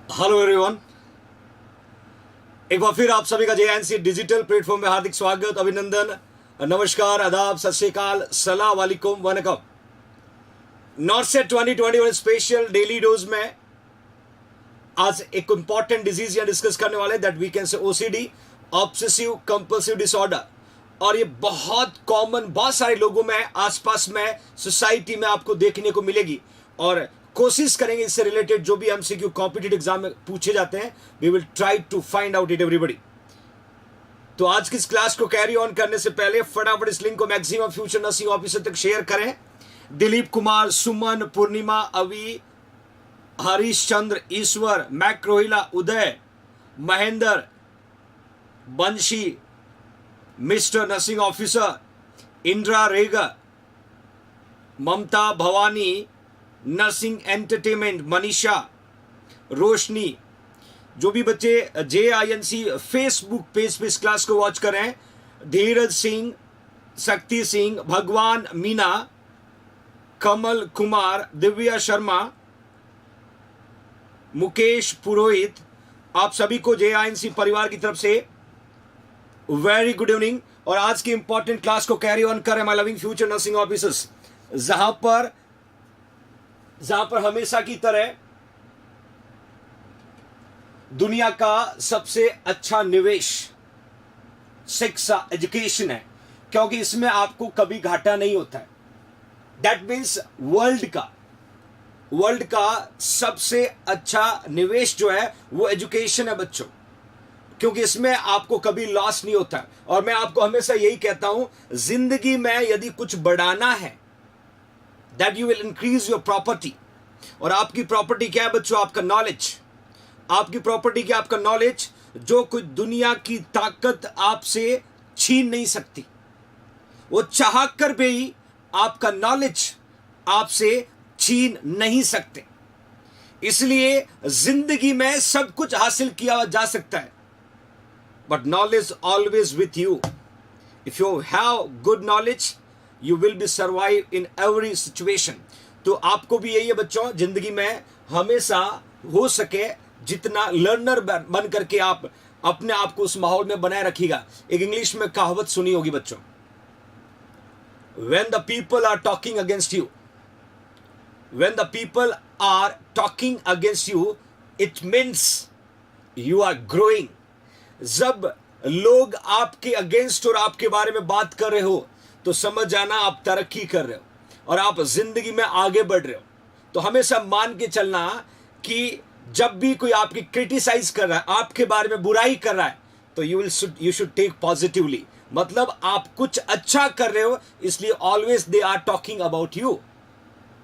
Hello everyone, एक बार फिर आप सभी का जेएनसी डिजिटल प्लेटफॉर्म में हार्दिक स्वागत, अभिनंदन, नमस्कार, आदाब, सत श्री अकाल, सलाम वालेकुम, वनकम। NORCET 2021 special daily dose में आज एक इंपॉर्टेंट डिजीज यहां डिस्कस करने वाले, that we can say OCD, obsessive compulsive disorder. और ये बहुत कॉमन, बहुत सारे लोगों में, आसपास में, सोसाइटी में आपको देखने को मिलेगी। और कोशिश करेंगे इससे रिलेटेड जो भी एमसीक्यू कॉम्पिटिटिव एग्जाम में पूछे जाते हैं, we will try to find out it everybody. तो आज की इस क्लास को कैरी ऑन करने से पहले फटाफट इस लिंक को मैक्सिमम फ्यूचर नर्सिंग ऑफिसर तक शेयर करें। दिलीप कुमार, सुमन, पूर्णिमा, अवि, हरीश चंद्र, ईश्वर, मैक रोहिला, उदय, महेंद्र, बंशी, मिस्टर नर्सिंग ऑफिसर, इंद्रा रेगा, ममता, भवानी, नर्सिंग एंटरटेनमेंट, मनीषा, रोशनी, जो भी बच्चे JINC फेसबुक पेज पे इस क्लास को वॉच करें, धीरज सिंह, शक्ति सिंह, भगवान, मीना, कमल कुमार, दिव्या शर्मा, मुकेश पुरोहित, आप सभी को JINC परिवार की तरफ से वेरी गुड इवनिंग। और आज की इंपॉर्टेंट क्लास को कैरी ऑन करें my loving future nursing officers, जहां पर हमेशा की तरह दुनिया का सबसे अच्छा निवेश शिक्षा, एजुकेशन है, क्योंकि इसमें आपको कभी घाटा नहीं होता है। दैट मीन्स वर्ल्ड का सबसे अच्छा निवेश जो है वो एजुकेशन है बच्चों, क्योंकि इसमें आपको कभी लॉस नहीं होता। और मैं आपको हमेशा यही कहता हूं, जिंदगी में यदि कुछ बढ़ाना है, that you will increase your property. और आपकी प्रॉपर्टी क्या है बच्चों? आपका नॉलेज। आपकी प्रॉपर्टी क्या? आपका नॉलेज, जो कुछ दुनिया की ताकत आपसे छीन नहीं सकती। वो चाह कर भी आपका नॉलेज आपसे छीन नहीं सकते। इसलिए जिंदगी में सब कुछ हासिल किया जा सकता है, but knowledge always with you. If you have good knowledge, you will be survive in every situation. तो आपको भी यही है बच्चों, जिंदगी में हमेशा हो सके जितना लर्नर बन करके आप अपने आप को उस माहौल में बनाए रखिएगा। एक इंग्लिश में कहावत सुनी होगी बच्चों, when the people are talking against you, when the people are talking against you, it means you are growing। जब लोग आपके अगेंस्ट और आपके बारे में बात कर रहे हो तो समझ जाना आप तरक्की कर रहे हो और आप जिंदगी में आगे बढ़ रहे हो। तो हमेशा मान के चलना कि जब भी कोई आपकी क्रिटिसाइज कर रहा है, आपके बारे में बुराई कर रहा है, तो यू शुड टेक पॉजिटिवली। मतलब आप कुछ अच्छा कर रहे हो, इसलिए always they are talking about you.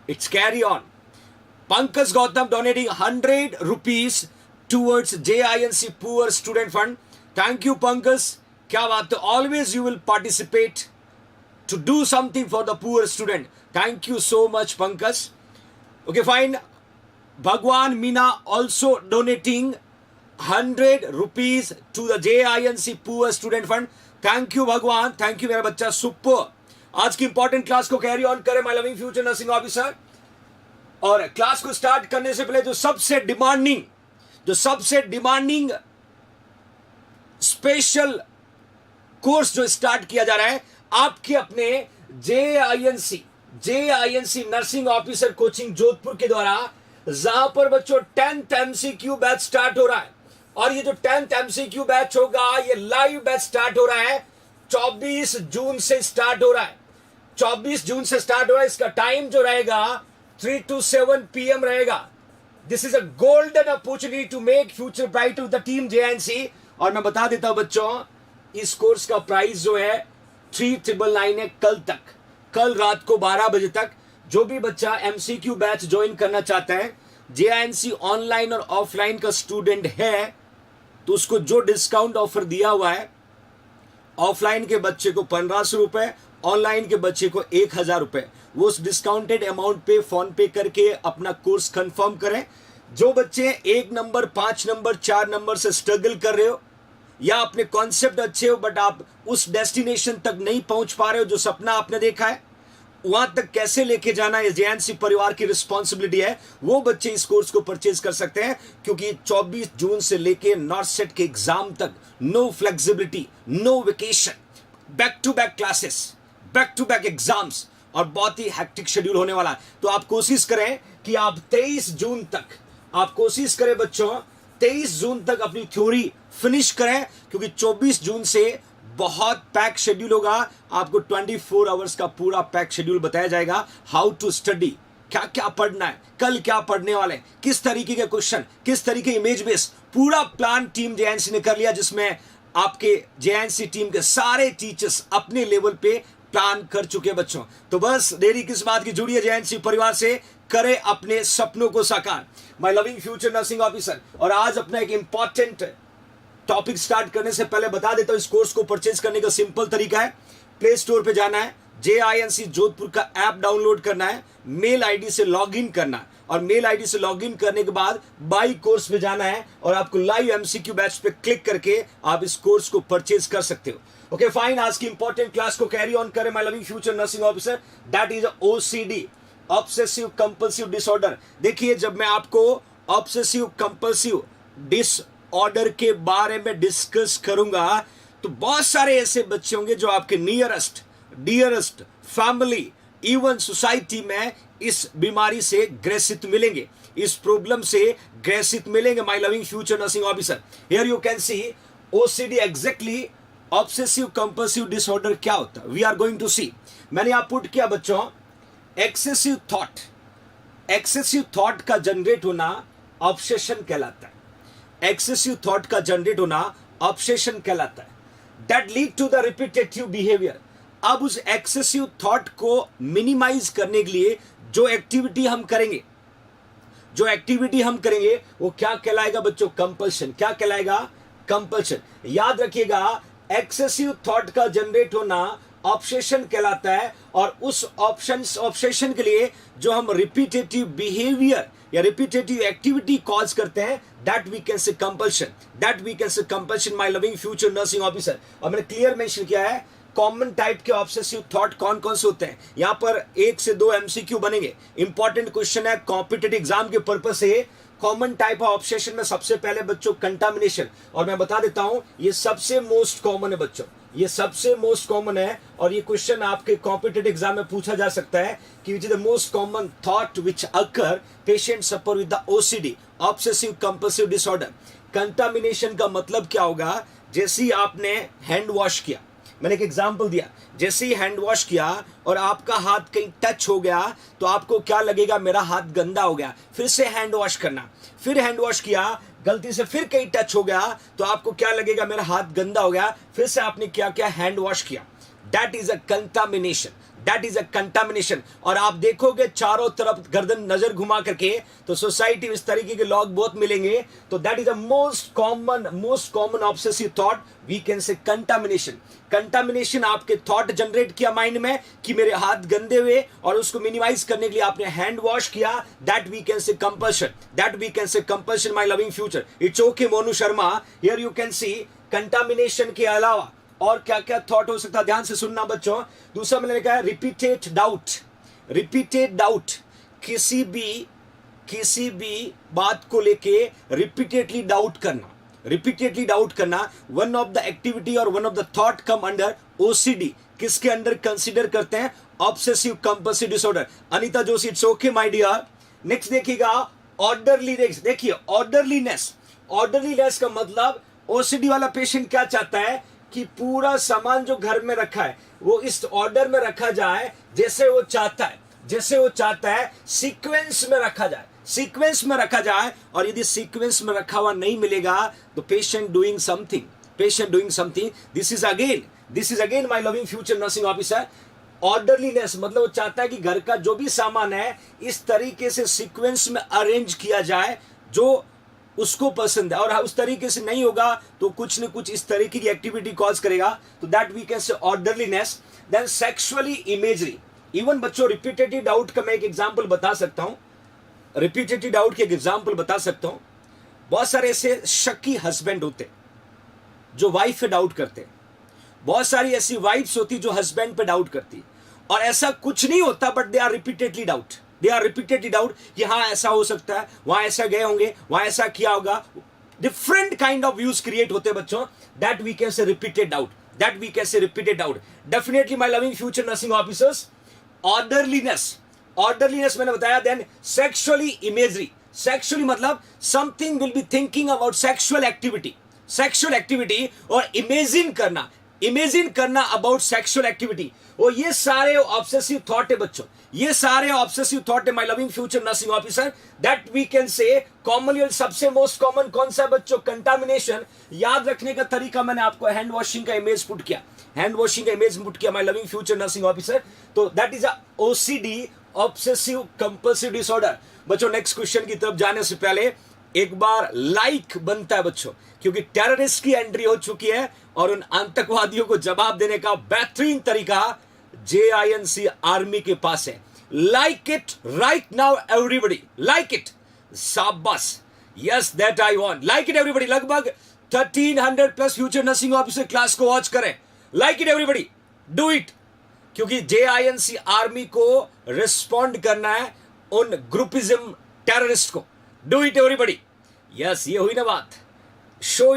It's carry on. Pankaj Gautam donating 100 rupees towards JINC poor student fund. Thank you Pankaj, क्या बात है। Always you will participate to do something for the poor student. Thank you so much Pankaj. Okay, fine. Bhagwan Meena also donating 100 rupees to the JINC poor student fund. Thank you Bhagwan, thank you मेरा बच्चा, super. आज की important class को carry on करें my loving future nursing officer. और class को start करने से पहले जो सबसे डिमांडिंग स्पेशल कोर्स जो स्टार्ट किया जा रहा है आपके अपने JINC nursing officer coaching Jodhpur के द्वारा, जहां पर बच्चों 10th MCQ बैच स्टार्ट हो रहा है। और ये जो 10th MCQ बैच होगा, ये लाइव बैच स्टार्ट हो रहा है, 24 जून से स्टार्ट हो रहा है। 24 जून से स्टार्ट हो रहा है। इसका टाइम जो रहेगा 3 to 7 PM रहेगा। This is a golden opportunity to make future bright to the team JINC। और मैं बता देता हूं बच्चों, इस कोर्स का प्राइस जो है 3999 है। कल रात को 12 बजे तक जो भी बच्चा MCQ बैच ज्वाइन करना चाहता है, JINC ऑनलाइन और ऑफलाइन का स्टूडेंट है, तो उसको जो डिस्काउंट ऑफर दिया हुआ है, ऑफलाइन के बच्चे को 1500 रुपए, ऑनलाइन के बच्चे को 1000 रुपए, वो उस डिस्काउंटेड अमाउंट पे फोन पे करके अपना कोर्स कंफर्म करें। जो बच्चे 1 नंबर, 5 नंबर, 4 नंबर से स्ट्रगल कर रहे हो, या अपने कॉन्सेप्ट अच्छे हो बट आप उस डेस्टिनेशन तक नहीं पहुंच पा रहे हो जो सपना आपने देखा है, वहां तक कैसे लेके जाना ये जेएनसी परिवार की रिस्पॉन्सिबिलिटी है। वो बच्चे इस कोर्स को परचेज कर सकते हैं, क्योंकि 24 जून से लेके नॉर्थ सेट के एग्जाम तक no flexibility, no vacation, back to back classes, back to back exams, और बहुत ही हैक्टिक शेड्यूल होने वाला है। तो आप कोशिश करें कि आप 23 जून तक, आप कोशिश करें बच्चों 23 जून तक अपनी थ्योरी फिनिश करें, क्योंकि 24 जून से बहुत पैक शेड्यूल होगा। आपको 24 आवर्स का पूरा पैक शेड्यूल बताया जाएगा। हाउ टू स्टडी, क्या क्या पढ़ना है, कल क्या पढ़ने वाले, किस तरीके के क्वेश्चन, किस तरीके इमेज बेस, पूरा प्लान टीम जेएनसी ने कर लिया, जिसमें आपके जेएनसी टीम के सारे टीचर्स अपने लेवल पे प्लान कर चुके हैं बच्चों। तो बस देरी किस बात की, जुड़िए जेएनसी परिवार से, करें अपने सपनों को साकार। My loving future nursing officer. और आज अपना एक इंपॉर्टेंट टॉपिक स्टार्ट करने से पहले बता देता हूं, इस कोर्स को परचेज करने का सिंपल तरीका है। प्ले स्टोर पे जाना है, JINC जोधपुर का ऐप डाउनलोड करना है, मेल आईडी से लॉगिन करना है, और मेल आईडी से लॉगिन करने के बाद बाई कोर्स पे जाना है, और आपको लाइव MCQ बैच पे क्लिक करके आप इस कोर्स को परचेज कर सकते हो। ओके फाइन, आज की इंपॉर्टेंट क्लास को कैरी ऑन करें। My loving future nursing officer, that is OCD, obsessive compulsive disorder. देखिए, जब मैं आपको ऑब्सेसिव कंपल्सिव डिसऑर्डर के बारे में डिस्कस करूंगा, तो बहुत सारे ऐसे बच्चे होंगे जो आपके nearest, dearest, family, even society में इस बीमारी से ग्रसित मिलेंगे, इस प्रॉब्लम से ग्रसित मिलेंगे। My loving future nursing officer, here you can see OCD exactly, obsessive compulsive disorder क्या होता है, we are going to see. मैंने यहां पुट किया बच्चों, एक्सेसिव थॉट, एक्सेसिव थॉट का जनरेट होना ऑब्सेशन कहलाता है। एक्सेसिव थॉट का जनरेट होना ऑब्सेशन कहलाता है, that lead to the repetitive behaviour. अब उस एक्सेसिव थॉट को मिनिमाइज करने के लिए जो एक्टिविटी हम करेंगे, जो एक्टिविटी हम करेंगे वो क्या कहलाएगा बच्चों, कंपल्शन। क्या कहलाएगा, कंपल्शन। याद रखिएगा, एक्सेसिव थॉट का जनरेट होना ऑब्सेशन कहलाता है, और उस ऑब्सेशन के लिए जो हम रिपीटेटिव बिहेवियर या रिपीटेटिव एक्टिविटी कॉज करते हैं, that we can say compulsion, that we can say compulsion. My loving future nursing officer. और मैंने क्लियर मेंशन किया है कॉमन टाइप के ऑब्सेसिव थॉट कौन कौन से होते हैं। यहां पर 1 से 2 MCQ बनेंगे, इंपॉर्टेंट क्वेश्चन है कॉम्पिटिटिव एग्जाम के पर्पस से। कॉमन टाइप ऑफ ऑब्सेशन में सबसे पहले बच्चों कंटामिनेशन, और मैं बता देता हूं ये सबसे मोस्ट कॉमन है बच्चों, ये सबसे मोस्ट कॉमन है, और ये क्वेश्चन आपके कॉम्पिटिटिव एग्जाम में पूछा जा सकता है कि विच is the most common thought which occur patient suffer with the OCD, obsessive compulsive disorder. Contamination का मतलब क्या होगा, जैसे ही आपने हैंड वॉश किया, मैंने एक एग्जांपल दिया, जैसे ही हैंड वॉश किया और आपका हाथ कहीं टच हो गया, तो आपको क्या लगेगा, मेरा हाथ गंदा हो गया, फिर से हैंड वॉश करना, फिर हैंड वॉश किया, गलती से फिर कहीं टच हो गया, तो आपको क्या लगेगा, मेरा हाथ गंदा हो गया, फिर से आपने क्या किया, हैंड वॉश किया। That is a contamination, that is a contamination. और आप देखोगे चारों तरफ गर्दन नजर घुमा करके, तो सोसाइटी में इस तरीके के लोग बहुत मिलेंगे। तो that is the most common obsessive thought, we can say contamination. Contamination आपके थॉट जनरेट किया माइंड में कि मेरे हाथ गंदे हुए, और उसको मिनिमाइज करने के लिए आपने हैंड वॉश किया, that we can say compulsion, that we can say compulsion. My loving future, it's okay Monu Sharma, here you can see contamination के अलावा और क्या क्या थॉट हो सकता है, ध्यान से सुनना बच्चों। दूसरा मैंने लिखा है रिपीटेड डाउट, रिपीटेड डाउट, किसी भी बात को लेके रिपीटेडली डाउट करना, रिपीटेडली डाउट करना। वन ऑफ द एक्टिविटी और one of the thought come under OCD, किसके अंडर कंसीडर करते हैं, obsessive compulsive disorder. Anita Joshi, it's okay my dear. Next देखिएगा ऑर्डरली, देखिए ऑर्डरलीनेस, ऑर्डरलीनेस का मतलब OCD वाला पेशेंट क्या चाहता है कि पूरा सामान जो घर में रखा है वो इस ऑर्डर में रखा जाए जैसे वो चाहता है, जैसे वो चाहता है, सीक्वेंस में रखा जाए, सीक्वेंस में रखा जाए। और यदि सीक्वेंस में रखा हुआ नहीं मिलेगा तो patient doing something, patient doing something. This is again my loving future nursing officer. Orderliness मतलब वो चाहता है कि घर का जो भी सामान है इस तरीके से सीक्वेंस में अरेंज किया जाए जो उसको पसंद है, और उस तरीके से नहीं होगा तो कुछ न कुछ इस तरीके की एक्टिविटी कॉज करेगा। तो that we can say orderliness. Then sexually imagery, इवन बच्चों रिपीटेटिव डाउट का मैं एक एग्जांपल बता सकता हूं, रिपीटेटिव डाउट के एक एग्जांपल बता सकता हूं। बहुत सारे ऐसे शकी हस्बैंड होते जो वाइफ पे डाउट करते, बहुत सारी ऐसी वाइफ्स होती जो हस्बैंड पे डाउट करती। और ऐसा कुछ नहीं होता, but they are repeatedly doubt कि हाँ ऐसा हो सकता है, वहां ऐसा गए होंगे, वहां ऐसा किया होगा, different kind of views create होते हैं बच्चों. That we can say repeated doubt. Definitely my loving future nursing officers, orderliness मैंने बताया. Then sexually imagery. सेक्सुअली मतलब something will be thinking about sexual activity और इमेजिन करना अबाउट सेक्सुअल एक्टिविटी. और ये सारे ऑब्सेसिव थॉट है बच्चों, ये सारे ऑब्सेसिव थॉट है my loving future nursing officer. That we can say commonly, सबसे मोस्ट कॉमन कौन सा बच्चों? कंटामिनेशन. याद रखने का तरीका मैंने आपको हैंड वॉशिंग का इमेज पुट किया my loving future nursing officer. तो that is OCD, obsessive compulsive disorder. बच्चों नेक्स्ट क्वेश्चन की तरफ जाने से पहले एक बार लाइक बनता है बच्चों, क्योंकि टेररिस्ट की एंट्री हो चुकी है और उन आतंकवादियों को जवाब देने का बेहतरीन तरीका JINC आर्मी के पास है. Like it right now everybody, like it. शाबाश, yes that I want. Like it everybody. लगभग 1300 plus future nursing officer class को वॉच करें. Like it everybody, do it. क्योंकि JINC आर्मी को रिस्पॉन्ड करना है उन ग्रुपिज्म टेररिस्ट को. Do it everybody. यस, ये हुई ना बात. Show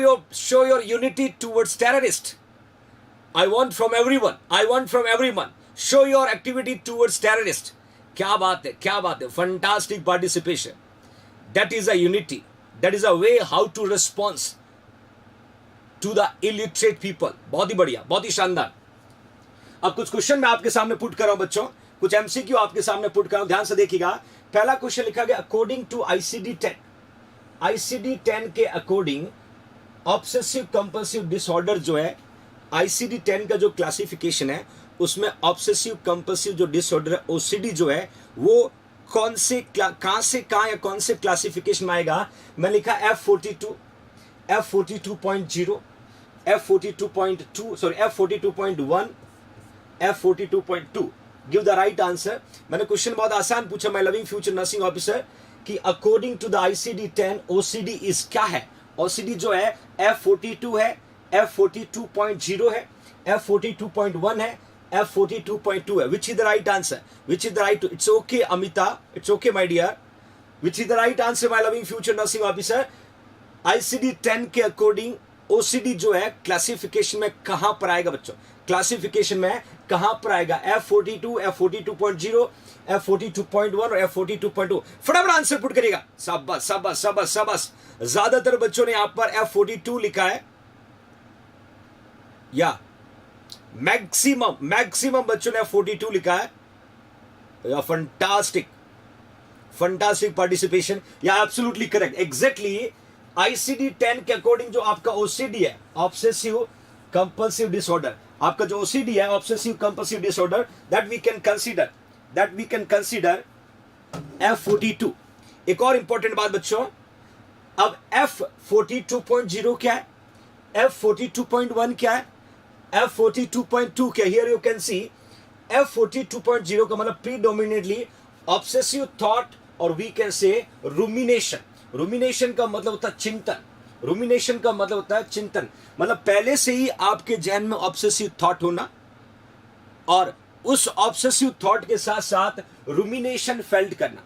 your unity towards terrorist. I want from everyone. Show your activity towards terrorist. क्या बात है. Fantastic participation. That is a unity. That is a way how to respond to the illiterate people. बहुत ही बढ़िया, बहुत ही शानदार. अब कुछ question मैं आपके सामने पुट कर रहा हूं बच्चों, कुछ MCQ आपके सामने पुट कर रहा हूं, ध्यान से देखिएगा. पहला क्वेश्चन लिखा गया अकॉर्डिंग टू ICD-10 के अकॉर्डिंग ऑब्सेसिव कंपल्सिव डिसऑर्डर जो है, ICD-10 का जो क्लासिफिकेशन है उसमें ऑब्सेसिव कंपल्सिव जो डिसऑर्डर है OCD जो है वो कौन से क्लासिफिकेशन में आएगा. मैं लिखा F42, F42.0, F42.1, F42.2. Give the right answer. मैंने क्वेश्चन बहुत आसान पूछा my loving future nursing officer कि according to the ICD-10 OCD is क्या है. OCD जो है F42 है, F42.0 है, F42.1 है, F42.2 है. Which is the right answer? It's okay Amita, it's okay my dear. Which is the right answer my loving future nursing officer? ICD-10 के according OCD जो है क्लासिफिकेशन में कहां पर आएगा बच्चों? क्लासिफिकेशन में कहां पर आएगा? F42, F42.0, F42.1 और F42.2. फटाफट आंसर पुट करिएगा. शाबाश. ज्यादातर बच्चों ने यहां पर F42 लिखा है या मैक्सिमम बच्चों ने F42 लिखा है. Fantastic participation. या एब्सोल्युटली करेक्ट. एग्जैक्टली ICD-10 के अकॉर्डिंग जो आपका OCD है, ऑब्सेसिव कंपल्सिव डिसऑर्डर, आपका जो OCD है obsessive compulsive disorder, that we can consider F42. एक और इंपॉर्टेंट बात बच्चों, अब F42.0 क्या है, F42.1 क्या है, F42.2 क्या. Here you can C F42.0 का मतलब प्रीडोमिनेटली ऑब्सेसिव थॉट और वी कैन से रूमिनेशन का मतलब होता है चिंतन. मतलब पहले से ही आपके जहन में ऑब्सेसिव थॉट होना और उस ऑब्सेसिव थॉट के साथ साथ रूमिनेशन फेल्ट करना.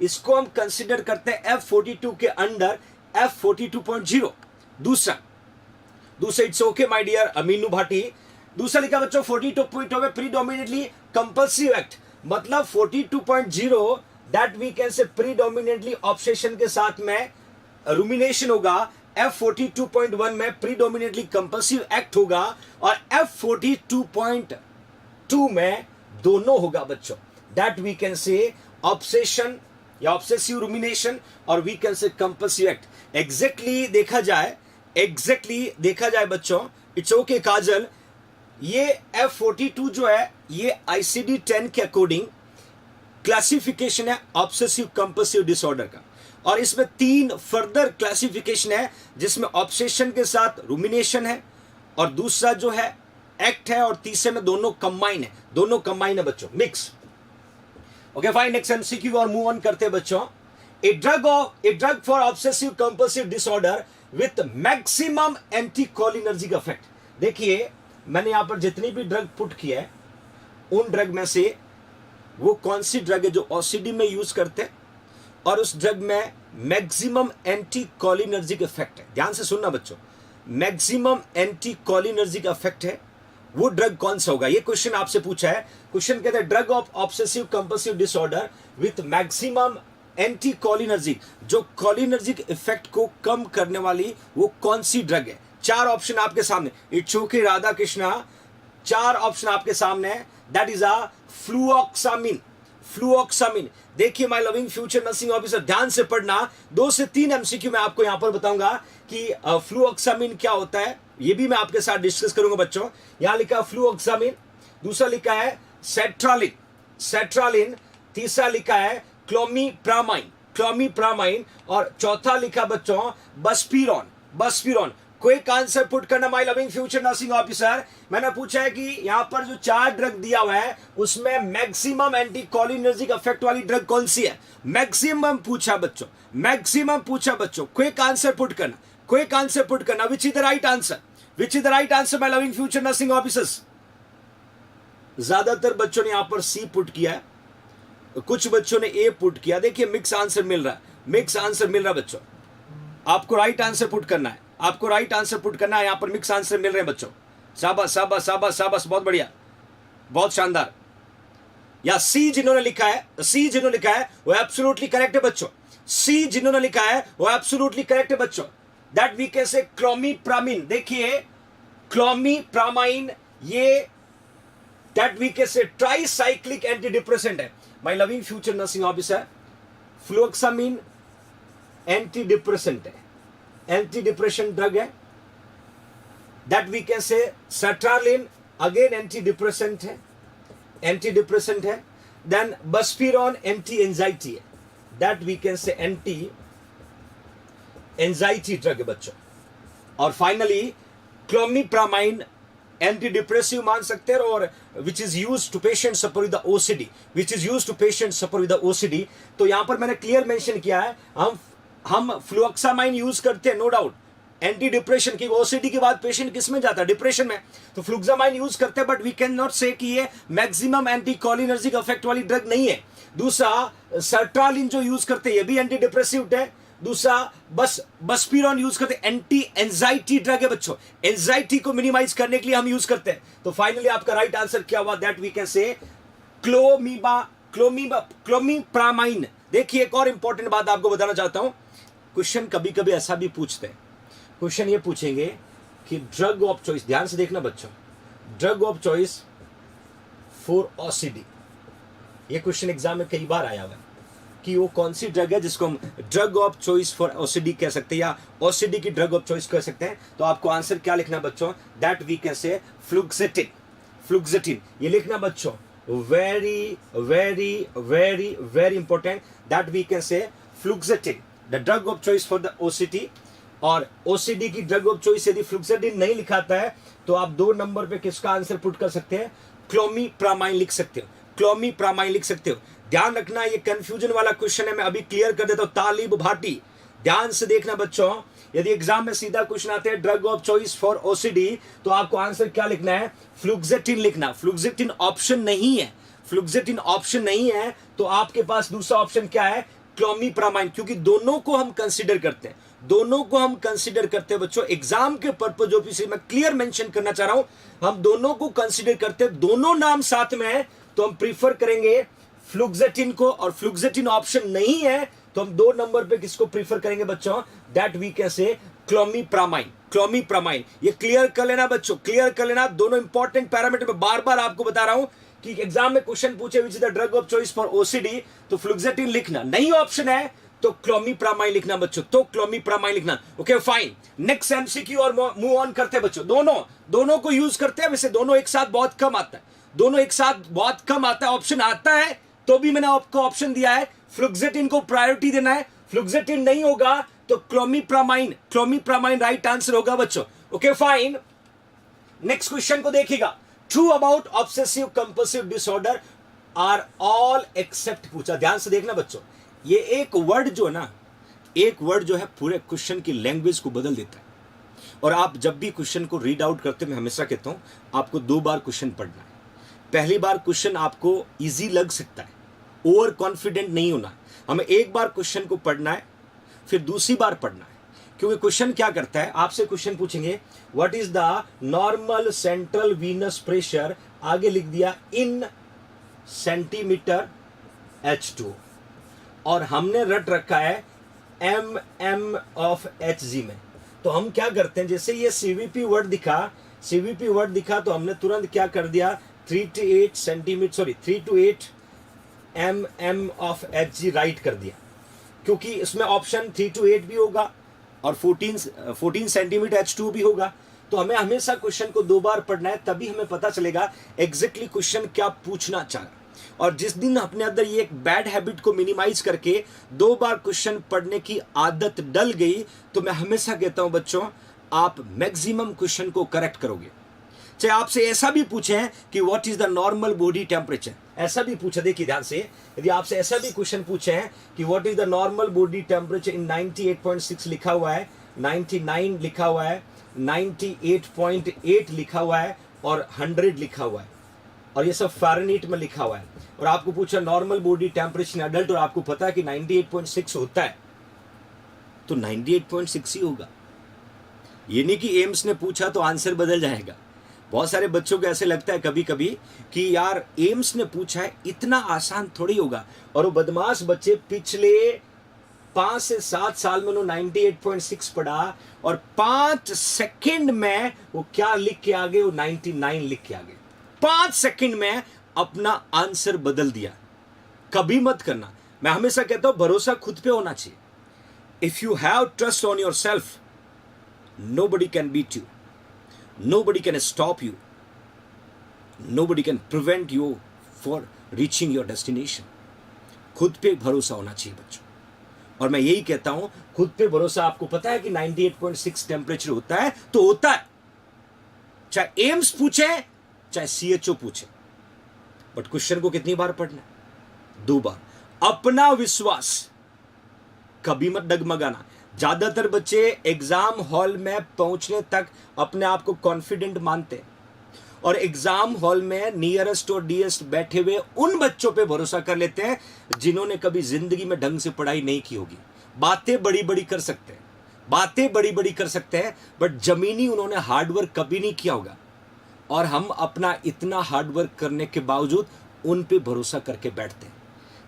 इसको हम कंसिडर करते हैं F42 के अंडर F42.0. दूसरा it's okay my dear Aminu Bhati. दूसरा लिखा बच्चों 42.0 में प्रीडोमिनेटली कंपल्सिव एक्ट, मतलब 42.0 that we can say predominantly obsession के साथ में रूमिनेशन होगा. F42.1 में प्रीडोमिनेटली कंपल्सिव एक्ट होगा और F42.2 में दोनों होगा बच्चों. That we can say obsession या ऑब्सेसिव रूमिनेशन और we can say compulsive act. Exactly देखा जाए बच्चों, इट्स ओके काजल, ये F42 जो है ये ICD-10 के अकॉर्डिंग क्लासिफिकेशन है ऑब्सेसिव कंपल्सिव डिसऑर्डर का. और इसमें 3 फर्दर क्लासिफिकेशन है जिसमें ऑब्सेशन के साथ रूमिनेशन है और दूसरा जो है एक्ट है और तीसरे में दोनों कंबाइन है बच्चों, mix. Okay fine. Next MCQ और मूव ऑन करते हैं बच्चों. A drug for obsessive compulsive disorder with maximum anticholinergic effect. देखिए मैंने यहाँ पर जितनी भी ड्रग पुट किया है उन ड्रग में से वो कौन सी ड्रग है जो ओसीडी में यूज करते हैं और उस ड्रग में मैक्सिमम एंटी कोलिनर्जिक इफेक्ट है। ध्यान से सुनना बच्चों, मैक्सिमम एंटी कोलिनर्जिक इफेक्ट है, वो ड्रग कौन सा होगा? ये क्वेश्चन आपसे पूछा है। क्वेश्चन कहते हैं drug of obsessive compulsive disorder with maximum anti cholinergic, जो कोलिनर्जिक इफेक्ट को कम करने वाली वो कौन सी ड्रग है? चार ऑप्शन आपके सामने, इट्स ओके राधा कृष्णा, चार ऑप्शन आपके सामने है। दैट इज अ फ्लूऑक्सामिन। फ्लूऑक्सामिन, देखिए my loving future nursing officer, ध्यान से पढ़ना। 2 से 3 एमसीक्यू मैं आपको यहां पर बताऊंगा कि फ्लूऑक्सामिन क्या होता है, ये भी मैं आपके साथ डिस्कस करूंगा बच्चों। यहां लिखा है फ्लूऑक्सामिन, दूसरा लिखा है सेट्रालिन, सेट्रालिन, तीसरा लिखा है क्लोमीप्रामाइन, क्लोमीप्रामाइन, और चौथा लिखा बच्चों बस्पीरॉन, बस्पीरॉन। क्विक आंसर पुट करना my loving future nursing officer. मैंने पूछा है कि यहां पर जो 4 ड्रग दिया हुआ है उसमें मैक्सिमम एंटी कोलिनर्जिक इफेक्ट वाली ड्रग कौन सी है? मैक्सिमम पूछा बच्चों, मैक्सिमम पूछा बच्चों। क्विक आंसर पुट करना, क्विक आंसर पुट करना। Which is the right answer? Which is the right answer my loving future nursing officers? ज्यादातर बच्चों ने यहां पर सी पुट किया है, कुछ बच्चों ने ए पुट किया। देखिए मिक्स आंसर मिल रहा है, मिक्स आंसर मिल रहा है बच्चों। आपको राइट आंसर पुट करना है, आपको राइट आंसर पुट करना है। यहां पर मिक्स आंसर मिल रहे हैं बच्चों। शाबाश शाबाश शाबाश शाबाश, बहुत बढ़िया, बहुत शानदार। या सी जिन्होंने लिखा है, सी जिन्होंने लिखा है वो एब्सोल्युटली करेक्ट है बच्चों। सी जिन्होंने लिखा है वो एब्सोल्युटली करेक्ट है बच्चों। दैट वी कैन से क्लोमीप्रामाइन। देखिए क्लोमीप्रामाइन ये that we can say tricyclic antidepressant है। My loving future nursing officer, fluvoxamine antidepressant है, एंटी डिप्रेशन ड्रग है। That we can say sertraline again antidepressant है, antidepressant है। Then buspirone anti anxiety है, that we can say anti anxiety drug है बच्चों। और finally क्लोमीप्रामाइन anti depressive मान सकते हैं, और which is use to patient suffer with the OCD, which is use to patient suffer with the OCD. तो यहां पर मैंने क्लियर मेंशन किया है, हम फ्लूऑक्सामाइन यूज करते हैं नो डाउट एंटी डिप्रेशन की। ओसीडी के बाद पेशेंट किस में जाता है? डिप्रेशन में। तो फ्लूऑक्सामाइन यूज करते हैं, बट वी कैन नॉट से कि ये मैक्सिमम एंटी कोलिनर्जिक इफेक्ट वाली ड्रग नहीं है। दूसरा सर्ट्रालिन जो यूज करते हैं ये भी एंटी डिप्रेसिव है। दूसरा बस्पीरॉन यूज करते हैं, एंटी एंजाइटी ड्रग है बच्चों, एंजाइटी को मिनिमाइज करने के लिए हम यूज करते हैं। तो फाइनली आपका राइट आंसर क्या हुआ? दैट वी कैन से क्लोमीप्रामाइन। देखिए एक और इंपॉर्टेंट बात आपको बताना चाहता हूं। क्वेश्चन कभी कभी ऐसा भी पूछते हैं, क्वेश्चन ये पूछेंगे कि ड्रग ऑफ चॉइस, ध्यान से देखना बच्चों, drug of choice for OCD. ये क्वेश्चन एग्जाम में कई बार आया हुआ है कि वो कौन सी ड्रग है जिसको हम drug of choice for OCD कह सकते हैं या ओसीडी की ड्रग ऑफ चॉइस कह सकते हैं। तो आपको आंसर क्या लिखना है बच्चों? दैट वी कैन से फ्लुक्सेटिन, फ्लुक्सेटिन ये लिखना बच्चों। Very very very very important, that we can say fluoxetine the drug of choice for the OCD. और ओसीडी की ड्रग ऑफ चॉइस यदि फ्लुक्सेटिन नहीं लिखाता है तो आप 2 नंबर पे किसका आंसर पुट कर सकते हैं? क्लोमीप्रामाइन लिख सकते हो, क्लोमीप्रामाइन लिख सकते हो। ध्यान रखना ये कंफ्यूजन वाला क्वेश्चन है, मैं अभी क्लियर कर देता हूं। तालिब भाटी, ध्यान से देखना बच्चों, यदि एग्जाम में सीधा क्वेश्चन आते हैं drug of choice for OCD तो आपको आंसर क्या लिखना है? फ्लुक्सेटिन लिखना। फ्लुक्सेटिन ऑप्शन नहीं है, फ्लुक्सेटिन ऑप्शन नहीं है, तो आपके पास दूसरा ऑप्शन क्या है? क्लोमीप्रामाइन, क्योंकि दोनों को हम कंसीडर करते हैं, दोनों को हम कंसीडर करते हैं बच्चों। एग्जाम के पर्पज जो भी मैं क्लियर मेंशन करना चाह रहा हूं, हम दोनों को कंसीडर करते हैं, दोनों नाम साथ में है तो हम प्रीफर करेंगे फ्लुक्सेटिन को। और फ्लुक्सेटिन ऑप्शन नहीं है तो हम 2 नंबर पे किसको प्रीफर करेंगे बच्चों? दैट वी कैन से क्लोमीप्रामाइन, क्लोमीप्रामाइन। ये क्लियर कर लेना बच्चों, क्लियर कर लेना। दोनों इंपॉर्टेंट पैरामीटर में बार बार आपको बता रहा हूं कि एग्जाम में क्वेश्चन पूछे विच is the drug of choice for OCD तो फ्लुक्सेटिन लिखना, नहीं ऑप्शन है तो क्लोमीप्रामाइन लिखना बच्चों, तो क्लोमीप्रामाइन लिखना। ओके फाइन, नेक्स्ट एमसीक्यू और मूव ऑन करते हैं बच्चों। दोनों को यूज करते हैं, वैसे दोनों एक साथ बहुत कम आता है, दोनों एक साथ बहुत कम आता है। ऑप्शन आता है तो भी मैंने आपको ऑप्शन दिया है फ्लुक्सेटिन को प्रायोरिटी देना है। फ्लुक्सेटिन नहीं होगा तो क्लोमीप्रामाइन, क्लोमीप्रामाइन राइट आंसर होगा बच्चों। ओके फाइन, नेक्स्ट क्वेश्चन को देखिएगा। True about obsessive compulsive disorder are all except पूछा। ध्यान से देखना बच्चों, ये एक वर्ड जो है ना, एक वर्ड जो है पूरे क्वेश्चन की लैंग्वेज को बदल देता है। और आप जब भी क्वेश्चन को रीड आउट करते, मैं हमेशा कहता हूं आपको 2 बार क्वेश्चन पढ़ना है। पहली बार क्वेश्चन आपको इजी लग सकता है, ओवर कॉन्फिडेंट नहीं होना है। हमें एक बार क्वेश्चन को पढ़ना है, फिर दूसरी बार पढ़ना है। क्योंकि क्वेश्चन क्या करता है, आपसे क्वेश्चन पूछेंगे what is the normal central Venus pressure, आगे लिख दिया इन सेंटीमीटर H2, और हमने रट रखा है mm ऑफ Hg में। तो हम क्या करते हैं, जैसे ये CVP वर्ड दिखा तो हमने तुरंत क्या कर दिया 3 to 8 mm of Hg right कर दिया, क्योंकि इसमें ऑप्शन 3 to 8 भी होगा और 14 सेंटीमीटर H2 भी होगा। तो हमें हमेशा क्वेश्चन को 2 बार पढ़ना है, तभी हमें पता चलेगा एग्जैक्टली क्वेश्चन क्या पूछना चाह रहा। और जिस दिन अपने अंदर ये एक बैड हैबिट को मिनिमाइज करके 2 बार क्वेश्चन पढ़ने की आदत डल गई, तो मैं हमेशा कहता हूं बच्चों, आप मैक्सिमम क्वेश्चन को करेक्ट करोगे। चाहे आपसे ऐसा भी पूछे कि what is the normal body temperature, ऐसा भी पूछे, देखिए ध्यान से, यदि आपसे ऐसा भी क्वेश्चन पूछे कि what is the normal body temperature in 98.6 लिखा हुआ है, 99 लिखा हुआ है, 98.8 लिखा हुआ है और 100 लिखा हुआ है, और ये सब फ़ारेनहीट में लिखा हुआ है, और आपको पूछा normal body temperature in adult, और आपको पता है कि 98.6 होता है, तो 98.6 ही होगा। ये नहीं कि एम्स ने पूछा तो आंसर बदल जाएगा। बहुत सारे बच्चों को ऐसे लगता है कभी कभी कि यार एम्स ने पूछा है, इतना आसान थोड़ी होगा, और वो बदमाश बच्चे पिछले 5 से 7 साल में उन्होंने 98.6 पढ़ा, और 5 सेकंड में वो क्या लिख के आ गए, वो 99 लिख के आ गए। 5 सेकंड में अपना आंसर बदल दिया। कभी मत करना। मैं हमेशा कहता हूं भरोसा खुद पे होना चाहिए। If you have trust on your self, nobody can beat you, nobody can stop you, nobody can prevent you for reaching your destination. खुद पे भरोसा होना चाहिए बच्चों, और मैं यही कहता हूं खुद पे भरोसा। आपको पता है कि 98.6 टेम्परेचर होता है तो होता है, चाहे एम्स पूछे चाहे CHO पूछे, बट क्वेश्चन को कितनी बार पढ़ना है? 2 बार। अपना विश्वास, कभी मत डगमगाना। ज्यादातर बच्चे एग्जाम हॉल में पहुंचने तक अपने आप को कॉन्फिडेंट मानते हैं, और एग्जाम हॉल में नियरेस्ट और डियरेस्ट बैठे हुए उन बच्चों पे भरोसा कर लेते हैं जिन्होंने कभी जिंदगी में ढंग से पढ़ाई नहीं की होगी। बातें बड़ी बड़ी कर सकते हैं, बट जमीनी उन्होंने हार्डवर्क कभी नहीं किया होगा, और हम अपना इतना हार्डवर्क करने के बावजूद उन पे भरोसा करके बैठते हैं।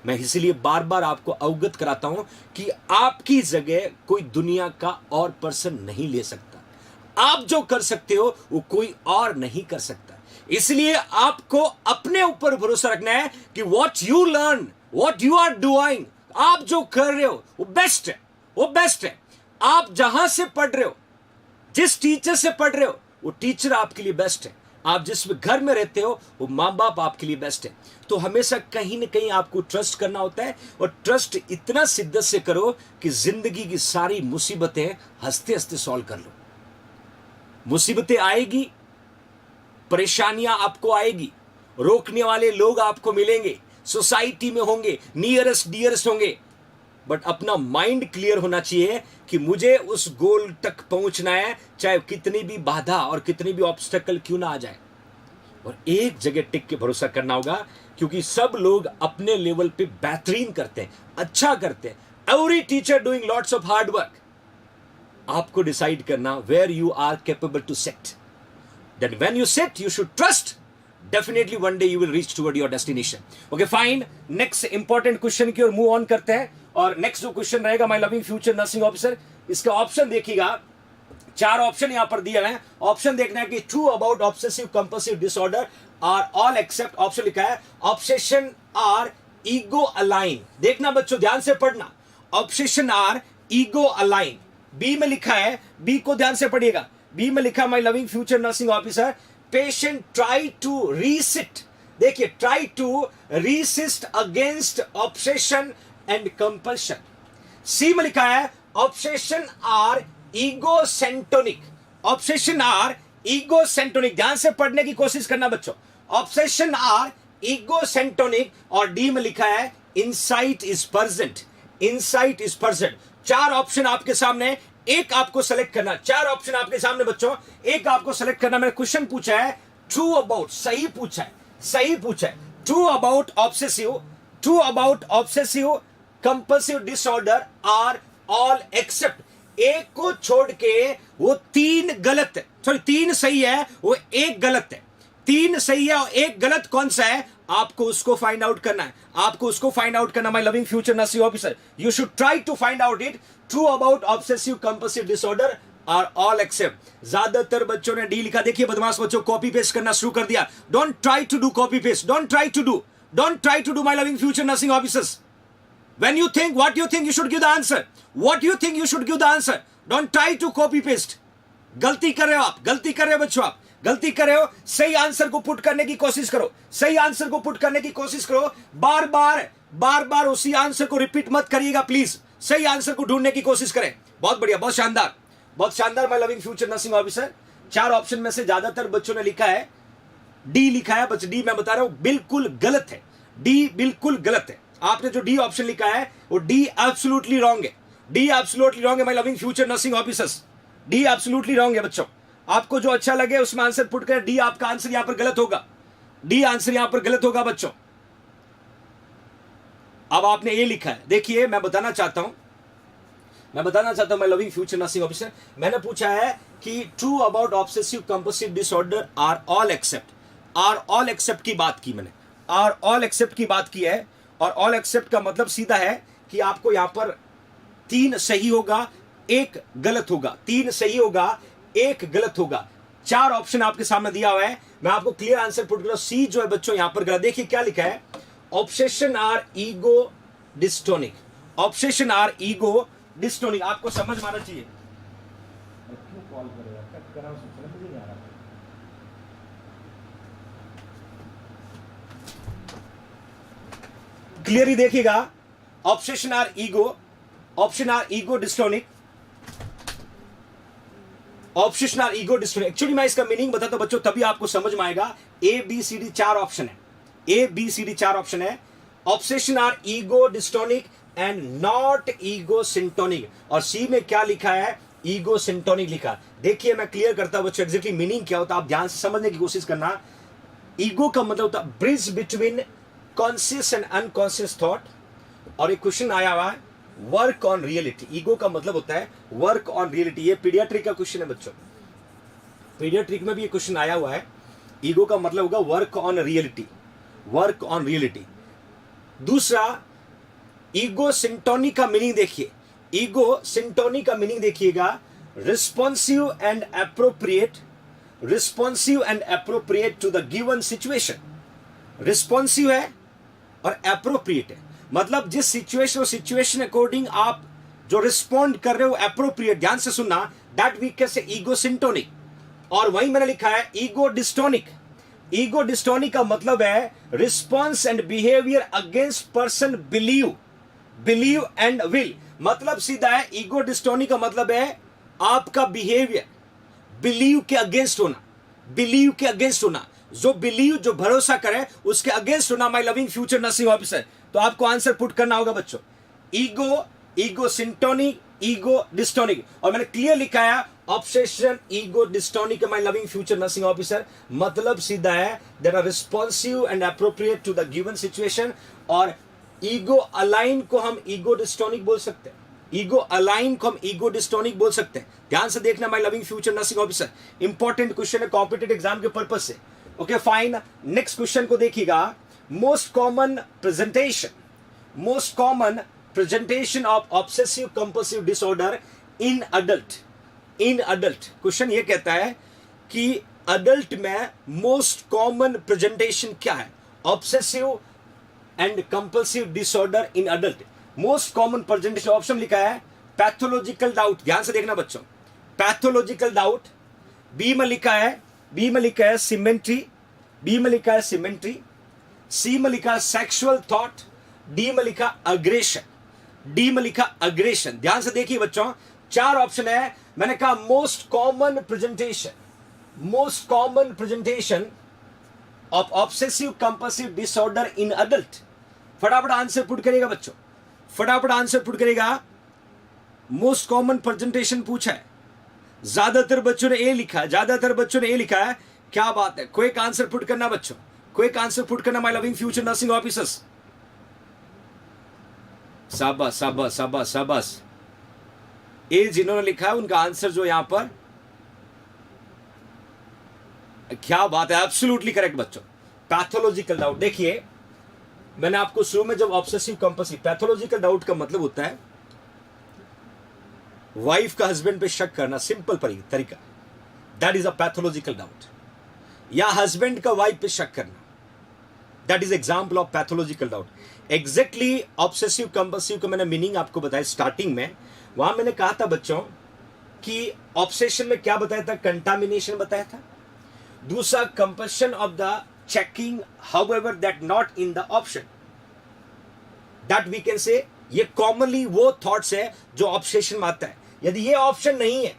मैं इसलिए बार बार आपको अवगत कराता हूं कि आपकी जगह कोई दुनिया का और पर्सन नहीं ले सकता। आप जो कर सकते हो वो कोई और नहीं कर सकता। इसलिए आपको अपने ऊपर भरोसा रखना है कि what you learn, what you are doing, आप जो कर रहे हो वो बेस्ट है। आप जहां से पढ़ रहे हो, जिस टीचर से पढ़ रहे हो, वो टीचर आपके लिए बेस्ट है। आप जिस घर में रहते हो वो माँ बाप आपके लिए बेस्ट है। तो हमेशा कहीं ना कहीं आपको ट्रस्ट करना होता है, और ट्रस्ट इतना शिद्दत से करो कि जिंदगी की सारी मुसीबतें हंसते हंसते सॉल्व कर लो। मुसीबतें आएगी, परेशानियां आपको आएगी, रोकने वाले लोग आपको मिलेंगे, सोसाइटी में होंगे, नियरेस्ट डियरेस्ट होंगे, बट अपना माइंड क्लियर होना चाहिए कि मुझे उस गोल तक पहुंचना है, चाहे कितनी भी बाधा और कितनी भी ऑब्स्टेकल क्यों ना आ जाए। और एक जगह टिक के भरोसा करना होगा, क्योंकि सब लोग अपने लेवल पे बेहतरीन करते हैं, अच्छा करते हैं। Every teacher doing lots of hard work. आपको डिसाइड करना where you are capable to set. Then when you set you should trust, definitely one day you will reach toward your destination. Okay fine, next important question की ओर move on करते हैं। और next जो question रहेगा, my loving future nursing officer, इसका option देखिएगा, 4 option यहां पर दिए हैं। ऑप्शन देखना है कि true about obsessive compulsive disorder are all except, option लिखा है ऑब्सेशन आर ईगो अलाइन। देखना बच्चों, ध्यान से पढ़ना, obsession are ego align. B में लिखा है, बी को ध्यान से पढ़िएगा, बी में लिखा my loving future nursing officer patient try to resist, देखिए try to resist against obsession and compulsion. C में लिखा है obsession are egosyntonic, obsession are egosyntonic. ध्यान से पढ़ने की कोशिश करना बच्चों, ऑब्सेशन आर ईगोसेंटोनिक। और डी में लिखा है insight is present, insight is present. 4 option आपके सामने, एक आपको सेलेक्ट करना, चार ऑप्शन आपके सामने बच्चों, एक आपको सेलेक्ट करना। मैंने क्वेश्चन पूछा है ट्रू अबाउट, सही पूछा है, सही पूछा है। True about obsessive, true about obsessive compulsive disorder are all except, एक को छोड़ के वो तीन गलत है, सॉरी तीन सही है, वो एक गलत है। तीन सही है और एक गलत कौन सा है, आपको उसको फाइंड आउट करना है, आपको उसको फाइंड आउट करना। My loving future nursing officer, you should try to find out it. True about obsessive compulsive disorder are all except. ज्यादातर बच्चों ने डी लिखा, देखिए बदमाश बच्चों, कॉपी पेस्ट करना शुरू कर दिया। Don't try to do copy paste, don't try to do my loving future nursing officers. When you think what you think, you should give the answer. What you think, you should give the answer. Don't try to copy paste. गलती कर रहे हो आप, गलती कर रहे हो बच्चों, आप गलती कर रहे हो। सही आंसर को पुट करने की कोशिश करो, सही आंसर को पुट करने की कोशिश करो। बार बार उसी आंसर को रिपीट मत करिएगा प्लीज। सही आंसर को ढूंढने की कोशिश करें। बहुत बढ़िया, बहुत शानदार, बहुत शानदार। My loving future nursing officer, चार ऑप्शन में से ज्यादातर बच्चों ने लिखा है डी लिखा है। बच्चे डी मैं बता रहा हूं बिल्कुल गलत है, डी बिल्कुल गलत है। आपने जो डी ऑप्शन लिखा है वो डी एब्सोल्युटली रॉन्ग है, डी एब्सोल्युटली रॉन्ग है। My loving future nursing officers, D absolutely wrong है बच्चों। आपको जो अच्छा लगे उसमें आंसर पुट करें। डी आपका आंसर यहां पर गलत होगा, डी आंसर यहां पर गलत होगा बच्चों। अब आपने ये लिखा है, देखिए मैं बताना चाहता हूं my loving future nursing officer, मैंने पूछा है कि true about obsessive compulsive disorder are all except, are all except की बात की मैंने, आर ऑल एक्सेप्ट की बात की है। और ऑल एक्सेप्ट का मतलब सीधा है कि आपको यहां पर तीन सही होगा, एक गलत होगा, तीन सही होगा, एक गलत होगा। चार ऑप्शन आपके सामने दिया हुआ है, मैं आपको क्लियर आंसर पुट कर रहा हूं। सी जो है बच्चों यहां पर गलत। देखिए क्या लिखा है, obsession are ego dystonic, obsession are ego dystonic. आपको समझ में आना चाहिए। क्लियरली देखिएगा, obsession are ego, option are ego dystonic, obsession are ego dystonic. Actually मैं इसका मीनिंग बताता हूं बच्चों, तभी आपको समझ में आएगा। ए बी सी डी चार ऑप्शन है, ए बी सी डी चार ऑप्शन है। Obsession are ego dystonic and not ego syntonic. और सी में क्या लिखा है, ईगो सिंटोनिक लिखा। देखिए मैं क्लियर करता हूं बच्चों एग्जैक्टली मीनिंग क्या होता है, आप ध्यान से समझने की कोशिश करना। ईगो का मतलब होता है bridge between conscious and unconscious thought. और एक क्वेश्चन आया हुआ है वर्क ऑन रियलिटी। ईगो का मतलब होता है वर्क ऑन रियलिटी। ये पीडियाट्रिक का क्वेश्चन है बच्चों, पीडियाट्रिक में भी ये क्वेश्चन आया हुआ है। ईगो का मतलब होगा work on reality, work on reality. दूसरा ईगो सिंटोनी का मीनिंग देखिए, ईगो सिंटोनी का मीनिंग देखिएगा, responsive and appropriate, responsive and appropriate to the given situation. Responsive है और अप्रोप्रिएट है, मतलब जिस सिचुएशन अकॉर्डिंग आप जो रिस्पॉन्ड कर रहे हो अप्रोप्रिएट। ध्यान से सुनना, that we can say ego syntonic. और वहीं मैंने लिखा है ईगो डिस्टोनिक। ईगो डिस्टोनिक का मतलब है response and behaviour against person believe and will. मतलब सीधा है, ईगो डिस्टोनिक का मतलब है आपका बिहेवियर बिलीव के अगेंस्ट होना, बिलीव के अगेंस्ट होना। जो बिलीव, जो भरोसा करे उसके अगेंस्ट होना। My loving future nursing officer, तो आपको आंसर पुट करना होगा बच्चों, ईगो, ईगो सिंटोनिक, ईगो डिस्टोनिक। और मैंने क्लियर लिखा है obsession ego dystonic. My loving future nursing officer मतलब सीधा है that are responsive and appropriate to the given situation. और ईगो अलाइन को हम ईगो डिस्टोनिक बोल सकते हैं, ईगो अलाइन को हम ईगो डिस्टोनिक बोल सकते हैं। ध्यान से देखना my loving future nursing officer, important question है कॉम्पिटिटिव एग्जाम के पर्पज से। ओके फाइन, नेक्स्ट क्वेश्चन को देखिएगा। Most common presentation of obsessive compulsive disorder in adult. In adult question ये कहता है कि अडल्ट में मोस्ट कॉमन प्रेजेंटेशन क्या है, obsessive and compulsive disorder in adult. Most common presentation option लिखा है पैथोलॉजिकल डाउट। ध्यान से देखना बच्चों, पैथोलॉजिकल डाउट। बी में लिखा है सिमेंट्री, बी में लिखा है सिमेंट्री। सी में लिखा है सेक्सुअल थॉट, डी में लिखा अग्रेशन, डी में लिखा अग्रेशन। ध्यान से देखिए बच्चों, चार ऑप्शन है। मैंने कहा most common presentation of obsessive compulsive disorder in adult. फटाफट आंसर पुट करेगा बच्चों, फटाफट आंसर पुट करेगा। मोस्ट कॉमन प्रेजेंटेशन पूछा है, ज्यादातर बच्चों ने ए लिखा है, ज्यादातर बच्चों ने ए लिखा है। क्या बात है, क्विक आंसर पुट करना बच्चों, क्विक आंसर पुट करना my loving future nursing officers. शाबाश शाबाश शाबाश शाबाश। ए जिन्होंने लिखा है उनका आंसर जो यहां पर, क्या बात है, एब्सोल्युटली करेक्ट बच्चों। पैथोलॉजिकल डाउट, देखिए मैंने आपको शुरू में जब ऑब्सेसिव कंपल्सिव, पैथोलॉजिकल डाउट का मतलब होता है वाइफ का हस्बैंड पे शक करना, सिंपल तरीका, that is a pathological doubt. या हस्बैंड का वाइफ पे शक करना, that is example of pathological doubt. Exactly obsessive compulsive का मैंने मीनिंग आपको बताया स्टार्टिंग में। वहां मैंने कहा था बच्चों कि ऑब्सेशन में क्या बताया था, कंटामिनेशन बताया था, दूसरा compulsion of the checking however that not in the option, that we can say ये कॉमनली वो थॉट्स है जो ऑब्सेशन में आता है। यदि ये ऑप्शन नहीं है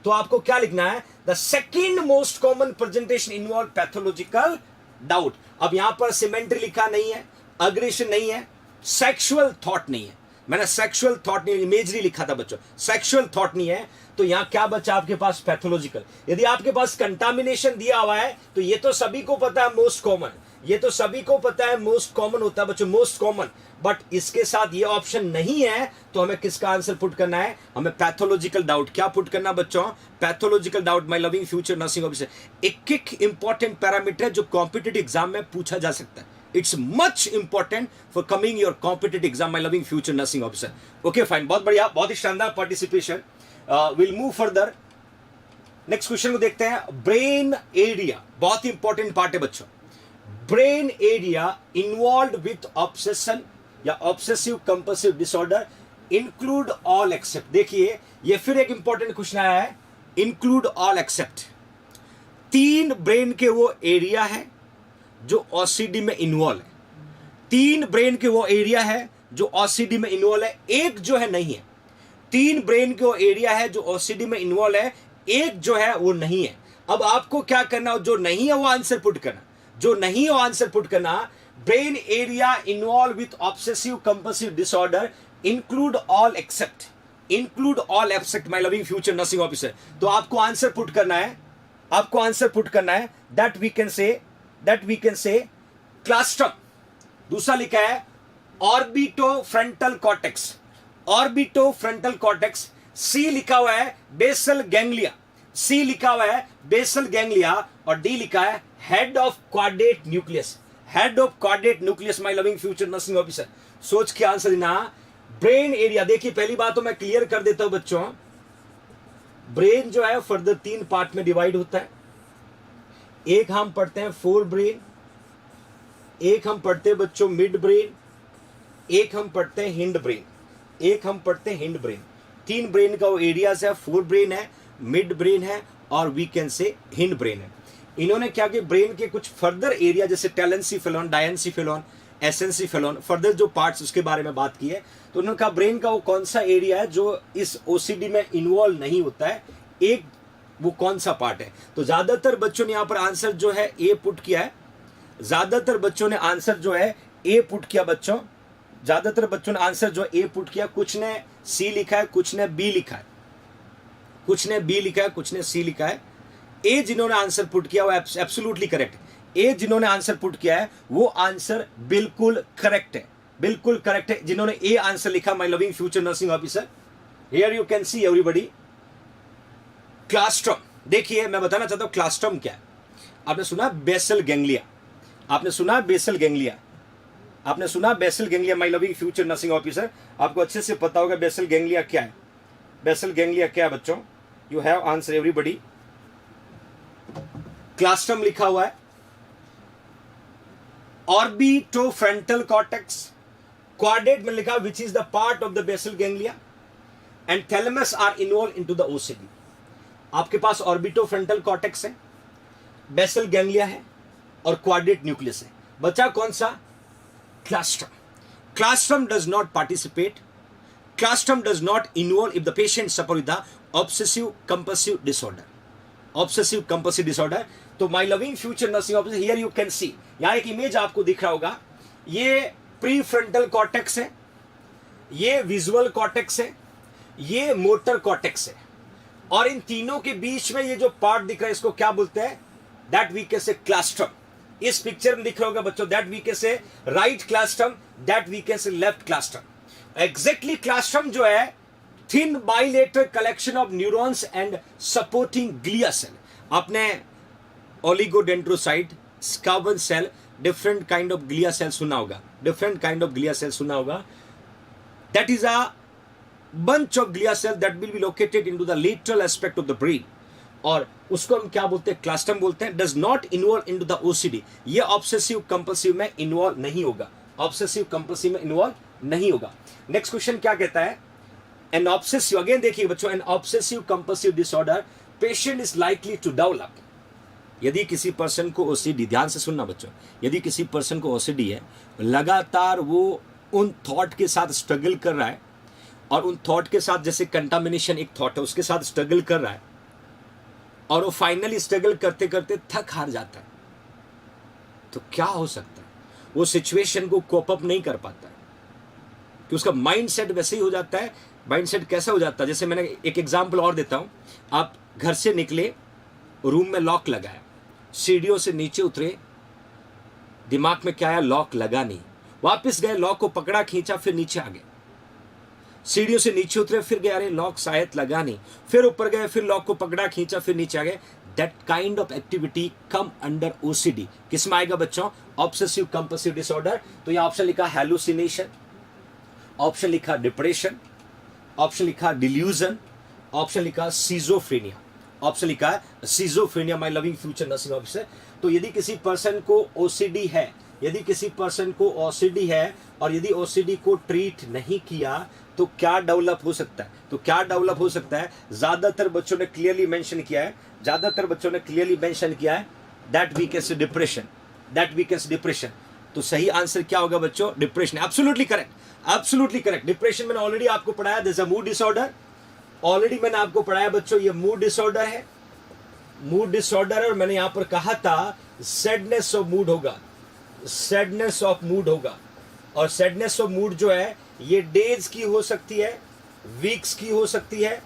तो आपको क्या लिखना है, the second most common presentation involve pathological doubt. अब यहां पर सिमेंट्री लिखा नहीं है, अग्रेशन नहीं है, सेक्सुअल थॉट नहीं है, मैंने सेक्सुअल थॉट नहीं, इमेजरी लिखा था बच्चों, सेक्सुअल थॉट नहीं है, तो यहां क्या बचा आपके पास, पैथोलॉजिकल। यदि आपके पास कंटामिनेशन दिया हुआ है तो ये तो सभी को पता है मोस्ट कॉमन, ये तो सभी को पता है मोस्ट कॉमन होता है बच्चों, मोस्ट कॉमन, बट इसके साथ ये ऑप्शन नहीं है तो हमें किसका आंसर पुट करना है, हमें पैथोलॉजिकल डाउट क्या पुट करना बच्चों, pathological doubt my loving future nursing officer. एक इंपॉर्टेंट पैरामीटर है जो कॉम्पिटिटिव एग्जाम में पूछा जा सकता है, it's much important for coming your competitive exam my loving future nursing officer. Okay fine, बहुत बढ़िया, बहुत ही शानदार participation. Will move further, next question को देखते हैं। ब्रेन एरिया बहुत ही इंपॉर्टेंट पार्ट है बच्चों। Brain area involve with obsession या obsessive compulsive disorder include all except. देखिए ये फिर एक इंपॉर्टेंट क्वेश्चन आया है, इंक्लूड ऑल एक्सेप्ट। 3 ब्रेन के वो एरिया है जो ओसीडी में इन्वॉल्व है, 3 ब्रेन के वो एरिया है जो ओसीडी में इन्वॉल्व है, एक जो है नहीं है। 3 ब्रेन के वो एरिया है जो ओसीडी में इन्वॉल्व है, एक जो है वो नहीं है। अब आपको क्या करना, जो नहीं है वो आंसर पुट करना, जो नहीं है वो आंसर पुट करना। Brain area involve with obsessive compulsive disorder include all accept, include all accept my loving future nursing officer. तो आपको आंसर पुट करना है, आपको आंसर पुट करना है दैट वी कैन से क्लास्ट्रम। दूसरा लिखा है ऑर्बिटोफ्रंटल कॉर्टेक्स, ऑर्बिटोफ्रंटल कॉर्टेक्स। सी लिखा हुआ है बेसल गैंग्लिया, सी लिखा हुआ है बेसल गैंग्लिया, और डी लिखा है head of quadrate nucleus, head of quadrate nucleus my loving future nursing officer. सोच के आंसर देना। ब्रेन एरिया, देखिए पहली बात तो मैं क्लियर कर देता हूं बच्चों, ब्रेन जो है फर्दर 3 पार्ट में डिवाइड होता है। एक हम पढ़ते हैं फोर ब्रेन, एक हम पढ़ते हैं बच्चों मिड ब्रेन, एक हम पढ़ते हैं हिंड ब्रेन, एक हम पढ़ते हैं हिंड ब्रेन। 3 ब्रेन का वो एरियाज है, फोर ब्रेन है, मिड ब्रेन है और we can say hindbrain है। इन्होंने क्या कि ब्रेन के कुछ फर्दर एरिया जैसे टेलेंसीफेलॉन, डायंसीफेलॉन, एसेंसीफेलॉन, फर्दर जो पार्ट्स उसके बारे में बात की है। तो उन्होंने कहा ब्रेन का वो कौन सा एरिया है जो इस ओसीडी में इन्वॉल्व नहीं होता है, एक वो कौन सा पार्ट है। तो ज्यादातर बच्चों ने यहाँ पर आंसर जो है ए पुट किया है, ज्यादातर बच्चों ने आंसर जो है ए पुट किया बच्चों, ज्यादातर बच्चों ने आंसर जो ए पुट किया। कुछ ने सी लिखा है, कुछ ने बी लिखा है, कुछ ने बी लिखा है, कुछ ने सी लिखा है। ए जिन्होंने आंसर पुट किया वो एब्सोल्युटली करेक्ट, ए जिन्होंने आंसर पुट किया है वो आंसर बिल्कुल करेक्ट है, बिल्कुल करेक्ट है। जिन्होंने ए आंसर लिखा my loving future nursing officer, here you can see everybody. Claustrum, देखिए मैं बताना चाहता हूं क्लास्ट्रम क्या है। आपने सुना बेसल गैंग्लिया, आपने सुना बेसल गैंग्लिया, आपने सुना basal ganglia my loving future nursing officer. आपको अच्छे से पता होगा बेसल गैंग्लिया क्या है, बेसल गैंग्लिया क्या है बच्चों, you have answer everybody. Claustrum लिखा हुआ है, ऑर्बिटोफ्रंटल कॉर्टेक्स, क्वाड्रेट में लिखा which is the part of the basal ganglia and thalamus are involve into the OCD. आपके पास ऑर्बिटोफ्रंटल कॉर्टेक्स है, बेसल गैंग्लिया है और क्वाड्रेट न्यूक्लियस है। बचा कौन सा, claustrum. Claustrum does not participate, claustrum does not involve if the patient suffer with the obsessive compulsive disorder, obsessive compulsive disorder. तो my loving future nursing officer, here you can सी, यहां एक image आपको दिख रहा होगा, ये प्री फ्रंटल कॉर्टेक्स है, ये विजुअल कॉर्टेक्स है, ये मोटर कॉर्टेक्स है, और इन तीनों के बीच में ये जो पार्ट दिख रहा है इसको क्या बोलते हैं, दैट वी कैन से क्लास्ट्रम। इस पिक्चर में दिख रहा होगा बच्चों, that we can say right claustrum, that we can say left claustrum. Exactly claustrum जो है thin bilateral collection of neurons and supporting glia cell. आपने oligodendrocyte, Schwann cell, different kind of glia cell सुना होगा, different kind of glia cell सुना होगा। That is a bunch of glia cell that will be located into the lateral aspect of the brain, और उसको हम क्या बोलते हैं, क्लास्टम बोलते हैं। Does not involve into the OCD, ये ऑब्सेसिव कंपल्सिव में इन्वॉल्व नहीं होगा, ऑब्सेसिव कंपल्सिव में इन्वॉल्व नहीं होगा। नेक्स्ट क्वेश्चन क्या कहता है, एन ऑब्सेसिव, अगेन देखिए बच्चों, an obsessive compulsive disorder patient is likely to develop. यदि किसी पर्सन को ओसीडी, ध्यान से सुनना बच्चों, यदि किसी पर्सन को ओसीडी है, लगातार वो उन थॉट के साथ स्ट्रगल कर रहा है, और उन थॉट के साथ, जैसे कंटामिनेशन एक थॉट है, उसके साथ स्ट्रगल कर रहा है, और वो फाइनली स्ट्रगल करते करते थक हार जाता है, तो क्या हो सकता है, वो सिचुएशन को कोप अप नहीं कर पाता है, कि उसका माइंड सेट वैसे ही हो जाता है। माइंड सेट कैसा हो जाता है, जैसे मैंने एक एग्जाम्पल और देता हूं, आप घर से निकले, रूम में लॉक लगाया, सीढ़ियों से नीचे उतरे, दिमाग में क्या आया, लॉक लगा नहीं, वापस गए, लॉक को पकड़ा, खींचा, फिर नीचे आ गए, सीढ़ियों से नीचे उतरे, फिर गए, अरे लॉक शायद लगा नहीं, फिर ऊपर गए, फिर लॉक को पकड़ा, खींचा, फिर नीचे आ गए। That kind of activity come under OCD. किस में आएगा बच्चों, ऑब्सेसिव कंपल्सिव डिसऑर्डर। तो ये ऑप्शन लिखा हैलुसिनेशन, ऑप्शन लिखा डिप्रेशन, ऑप्शन लिखा डिल्यूजन, ऑप्शन लिखा सीजोफ्रेनिया, ऑप्शन लिखा schizophrenia. My loving future nursing officer. तो यदि किसी पर्सन को ओसीडी है, यदि किसी पर्सन को ओसीडी है, और यदि ओसीडी को ट्रीट नहीं किया तो क्या डेवलप हो सकता है, तो क्या डेवलप हो सकता है, ज्यादातर बच्चों ने क्लियरली मेंशन किया है, ज्यादातर बच्चों ने क्लियरली मेंशन किया है, that we can say depression, that we can say depression. तो सही आंसर क्या होगा बच्चों, depression. Absolutely correct, absolutely correct. Depression मैंने ऑलरेडी आपको पढ़ाया, this a mood disorder, already मैंने आपको पढ़ाया बच्चों, ये मूड डिसऑर्डर है, मूड डिसऑर्डर। और मैंने यहां पर कहा था सैडनेस ऑफ मूड होगा, सैडनेस ऑफ मूड होगा, और सैडनेस ऑफ मूड जो है ये डेज की हो सकती है, वीक्स की हो सकती है,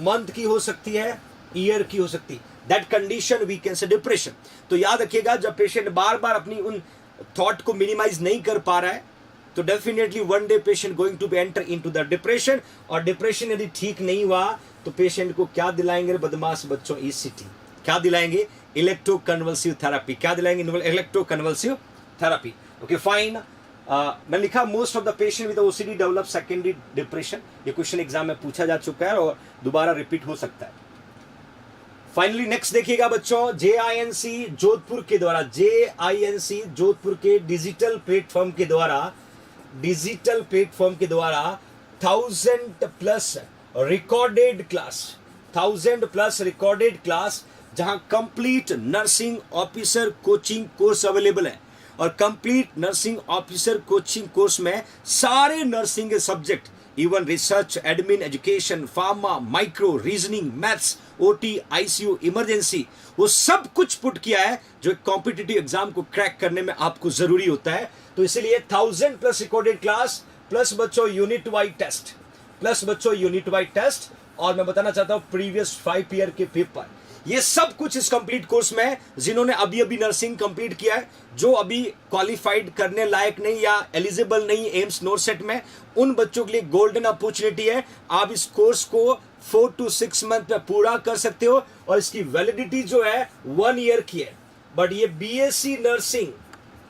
मंथ की हो सकती है, ईयर की हो सकती है। That condition we can say depression. तो याद रखिएगा, जब पेशेंट बार बार अपनी उन थॉट को मिनिमाइज नहीं कर पा रहा है, तो definitely one day patient going to be enter into the depression. और डिप्रेशन यदि ठीक नहीं हुआ तो पेशेंट को क्या दिलाएंगे बदमाश बच्चों, ईसीटी। क्या दिलाएंगे, इलेक्ट्रोकन्वल्सिव थेरेपी। क्या दिलाएंगे, इलेक्ट्रोकन्वल्सिव थेरेपी। Okay fine. मैं लिखा most of the patient with OCD develop secondary depression. ये क्वेश्चन एग्जाम में पूछा जा चुका है और दोबारा रिपीट हो सकता है। फाइनली नेक्स्ट देखिएगा बच्चों, जेआईएनसी जोधपुर के द्वारा, जेआईएनसी जोधपुर के डिजिटल प्लेटफॉर्म के द्वारा, डिजिटल प्लेटफॉर्म के द्वारा 1000 plus recorded class, 1000 plus recorded class, जहां complete nursing officer coaching course available है। और complete nursing officer coaching course में सारे नर्सिंग के subject, even research, admin, education, pharma, micro, reasoning, maths, OT, ICU, emergency, वो सब कुछ पुट किया है जो कॉम्पिटिटिव एग्जाम को क्रैक करने में आपको जरूरी होता है। तो इसीलिए 1000 प्लस रिकॉर्डेड क्लास, प्लस बच्चों यूनिट वाइड टेस्ट, प्लस बच्चों यूनिट वाइड टेस्ट, और मैं बताना चाहता हूं प्रीवियस 5 ईयर के पेपर, ये सब कुछ इस कंप्लीट कोर्स में है। जिन्होंने अभी अभी नर्सिंग कंप्लीट किया है, जो अभी क्वालिफाइड करने लायक नहीं या एलिजिबल नहीं एम्स नोरसेट में, उन बच्चों के लिए गोल्डन अपॉर्चुनिटी है। आप इस कोर्स को 4 to 6 मंथ में पूरा कर सकते हो, और इसकी वैलिडिटी जो है 1 ईयर की है। बट ये BSc nursing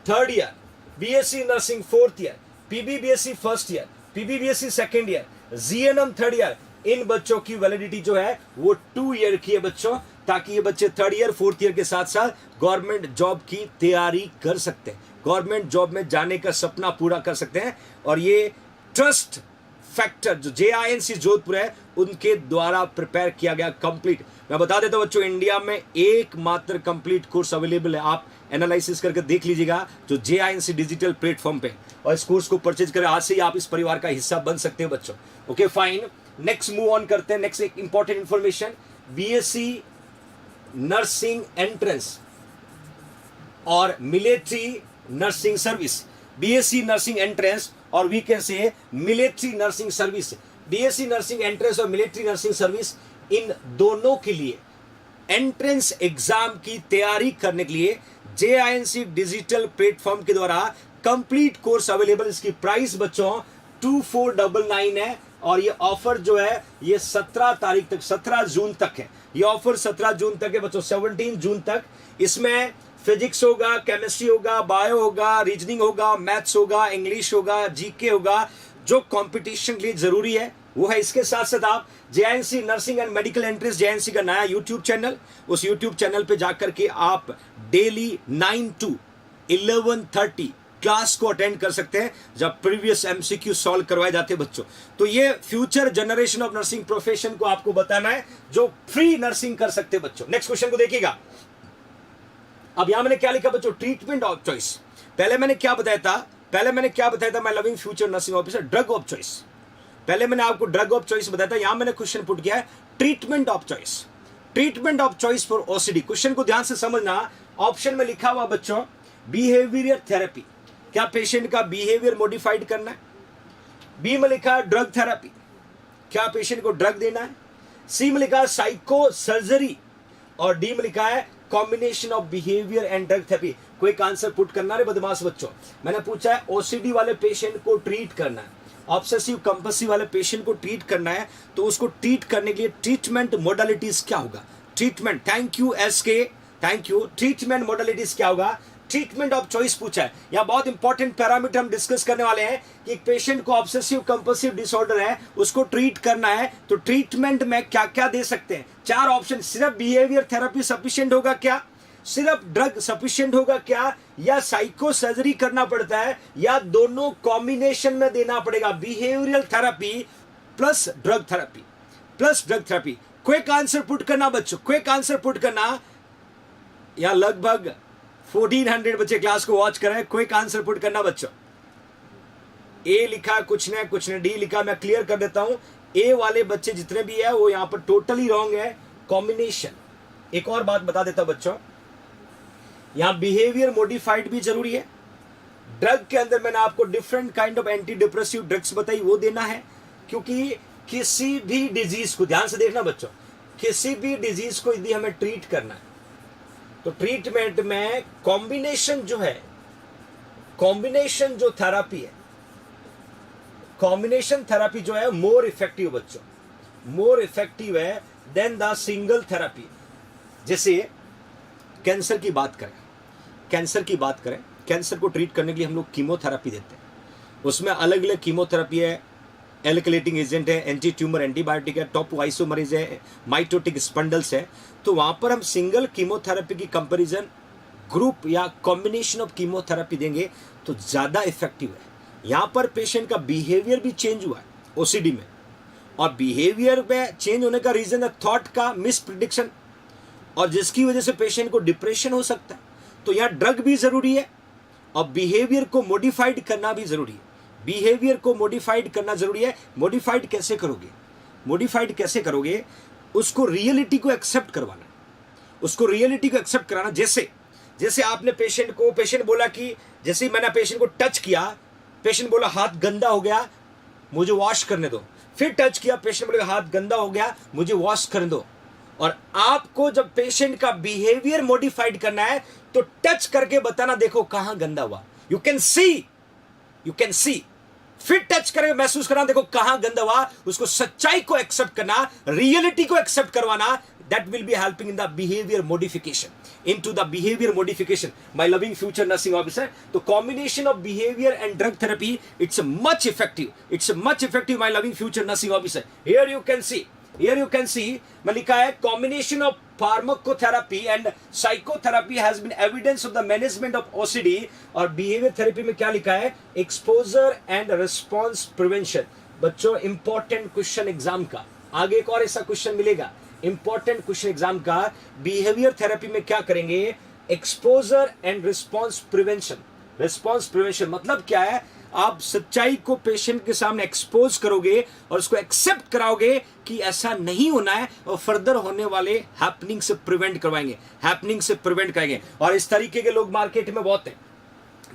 3rd year, BSc nursing 4th year, PBBSc 1st year, PBBSc 2nd year, GNM 3rd year, इन बच्चों की वैलिडिटी जो है वो 2 ईयर की है बच्चों, ताकि ये बच्चे 3rd ईयर 4th ईयर के साथ साथ गवर्नमेंट जॉब की तैयारी कर सकते हैं, गवर्नमेंट जॉब में जाने का सपना पूरा कर सकते हैं। और ये ट्रस्ट फैक्टर जो जेआईएनसी जोधपुर है उनके द्वारा प्रिपेयर किया गया कंप्लीट। मैं बता देता हूं बच्चों, इंडिया में एकमात्र कंप्लीट कोर्स अवेलेबल है, आप एनालिसिस करके देख लीजिएगा, जो जेआईएनसी डिजिटल प्लेटफॉर्म पे, और इस कोर्स को परचेज करें, आज से ही आप इस परिवार का हिस्सा बन सकते हो बच्चों। Okay fine, next move on करते हैं। नेक्स्ट एक important information, BSc nursing entrance और military nursing service, BSc nursing entrance और we can say military nursing service, BSc nursing entrance और मिलिट्री नर्सिंग सर्विस, इन दोनों के लिए एंट्रेंस एग्जाम की तैयारी करने के लिए JINC डिजिटल प्लेटफॉर्म के द्वारा कंप्लीट कोर्स अवेलेबल। इसकी प्राइस बच्चों 2499 है और ये ऑफर जो है ये 17 तारीख तक, 17 जून तक है। ये ऑफर 17 जून तक है बच्चों, 17 जून तक। इसमें फिजिक्स होगा, केमिस्ट्री होगा, बायो होगा, रीजनिंग होगा, मैथ्स होगा, इंग्लिश होगा, जीके होगा। जो कंपटीशन के लिए जरूरी है वो है। इसके साथ साथ आप JINC nursing and medical entrance JINC का नया यूट्यूब चैनल, उस यूट्यूब चैनल पे जाकर के आप डेली 9 to 11:30 क्लास को अटेंड कर सकते हैं, जब प्रीवियस MCQ सॉल्व करवाए जाते हैं बच्चों। तो ये future generation of nursing profession को आपको बताना है जो फ्री नर्सिंग कर सकते हैं बच्चों। नेक्स्ट क्वेश्चन को देखिएगा। अब यहां मैंने क्या लिखा बच्चों, ट्रीटमेंट ऑफ चॉइस। पहले मैंने क्या बताया था, my loving future nursing officer, drug of choice. पहले मैंने आपको ड्रग ऑफ चॉइस बताया था, यहां मैंने क्वेश्चन पुट किया है treatment of choice. Treatment of choice for OCD। Question को ध्यान से समझना। ऑप्शन में लिखा हुआ बच्चों बिहेवियर थेरेपी, क्या पेशेंट का बिहेवियर मॉडिफाइड करना है। बी में लिखा ड्रग थेरेपी, क्या पेशेंट को ड्रग देना है। सी में लिखा साइको सर्जरी और डी में लिखा है combination of behaviour and drug therapy. कोई आंसर पुट करना है बदमाश बच्चों। मैंने पूछा है OCD वाले पेशेंट को ट्रीट करना है, ऑब्सेसिव कंपल्सिव वाले पेशेंट को ट्रीट करना है, तो उसको ट्रीट करने के लिए ट्रीटमेंट मोडालिटीज क्या होगा। Treatment, thank you SK, thank you. Treatment modalities क्या होगा। ट्रीटमेंट ऑफ चॉइस पूछा है। यहां बहुत इंपॉर्टेंट पैरामीटर हम डिस्कस करने वाले हैं कि एक पेशेंट को ऑब्सेसिव कंपल्सिव डिसऑर्डर है, उसको ट्रीट करना है, तो ट्रीटमेंट में क्या क्या दे सकते हैं। 4 ऑप्शन। सिर्फ बिहेवियर थेरेपी सफिशिएंट होगा क्या, सिर्फ ड्रग सफिशिएंट होगा क्या, या साइको सर्जरी करना पड़ता है, या दोनों कॉम्बिनेशन में देना पड़ेगा, behavioural therapy plus drug therapy, plus drug therapy. Quick answer put करना बच्चों, क्विक आंसर पुट करना। या लगभग 1400 बच्चे क्लास को वॉच कर रहे हैं, क्विक आंसर पुट करना बच्चों। ए लिखा कुछ ने, डी लिखा, मैं क्लियर कर देता हूं। ए वाले बच्चे जितने भी है वो यहां पर टोटली रॉन्ग है। कॉम्बिनेशन। एक और बात बता देता हूं बच्चों, यहां बिहेवियर मॉडिफाइड भी जरूरी है। ड्रग के अंदर मैंने आपको different kind of anti depressive drugs बताई, वो देना है, क्योंकि किसी भी डिजीज को ध्यान से देखना बच्चों, किसी भी डिजीज को यदि हमें ट्रीट करना है तो ट्रीटमेंट में कॉम्बिनेशन जो है, कॉम्बिनेशन जो थेरापी है, कॉम्बिनेशन थेरापी जो है मोर इफेक्टिव बच्चों, मोर इफेक्टिव है देन द सिंगल थेरापी। जैसे कैंसर की बात करें, कैंसर को ट्रीट करने के लिए हम लोग कीमोथेरेपी देते हैं। उसमें अलग अलग कीमोथेरेपी है, एल्कलेटिंग एजेंट है, एंटी ट्यूमर एंटीबायोटिक है, टॉपोआइसोमरेज है, माइटोटिक स्पंडल्स है। तो वहां पर हम सिंगल कीमोथेरेपी की कंपैरिजन ग्रुप या कॉम्बिनेशन ऑफ कीमोथेरेपी देंगे तो ज्यादा इफेक्टिव है। यहां पर पेशेंट का बिहेवियर भी चेंज हुआ है OCD में, और बिहेवियर में चेंज होने का रीजन है थॉट का मिस प्रिडिक्शन, और जिसकी वजह से पेशेंट को डिप्रेशन हो सकता है। तो यहाँ ड्रग भी जरूरी है और बिहेवियर को मॉडिफाइड करना भी जरूरी है। बिहेवियर को मॉडिफाइड करना जरूरी है। मॉडिफाइड कैसे करोगे, मॉडिफाइड कैसे करोगे, उसको रियलिटी को एक्सेप्ट करवाना, उसको रियलिटी को एक्सेप्ट कराना। जैसे आपने पेशेंट बोला कि जैसे ही मैंने पेशेंट को टच किया, पेशेंट बोला हाथ गंदा हो गया मुझे वॉश करने दो, फिर टच किया, पेशेंट बोले हाथ गंदा हो गया मुझे वॉश करने दो। और आपको जब पेशेंट का बिहेवियर मॉडिफाइड करना है तो टच करके बताना देखो कहां गंदा हुआ, यू कैन सी, फिर टच करके महसूस करना देखो कहां गंदा हुआ, उसको सच्चाई को एक्सेप्ट करना, रियलिटी को एक्सेप्ट करवाना। that will be helping in the behavior modification, into the behavior modification, my loving future nursing officer. The combination of behavior and drug therapy, it's much effective, my loving future nursing officer. Here you can see मैं लिखा है combination of pharmacotherapy and psychotherapy has been evidence of the management of OCD, और behavior therapy में क्या लिखा है, exposure and response prevention। बच्चों important question exam का, आगे एक और ऐसा क्वेश्चन मिलेगा इंपॉर्टेंट क्वेश्चन एग्जाम का, बिहेवियर थेरेपी में क्या करेंगे, exposure and response prevention. Response prevention मतलब क्या है, आप सच्चाई को पेशेंट के सामने एक्सपोज करोगे और उसको एक्सेप्ट कराओगे कि ऐसा नहीं होना है, और फर्दर होने वाले हैपनिंग से प्रिवेंट करवाएंगे, और इस तरीके के लोग मार्केट में बहुत हैं।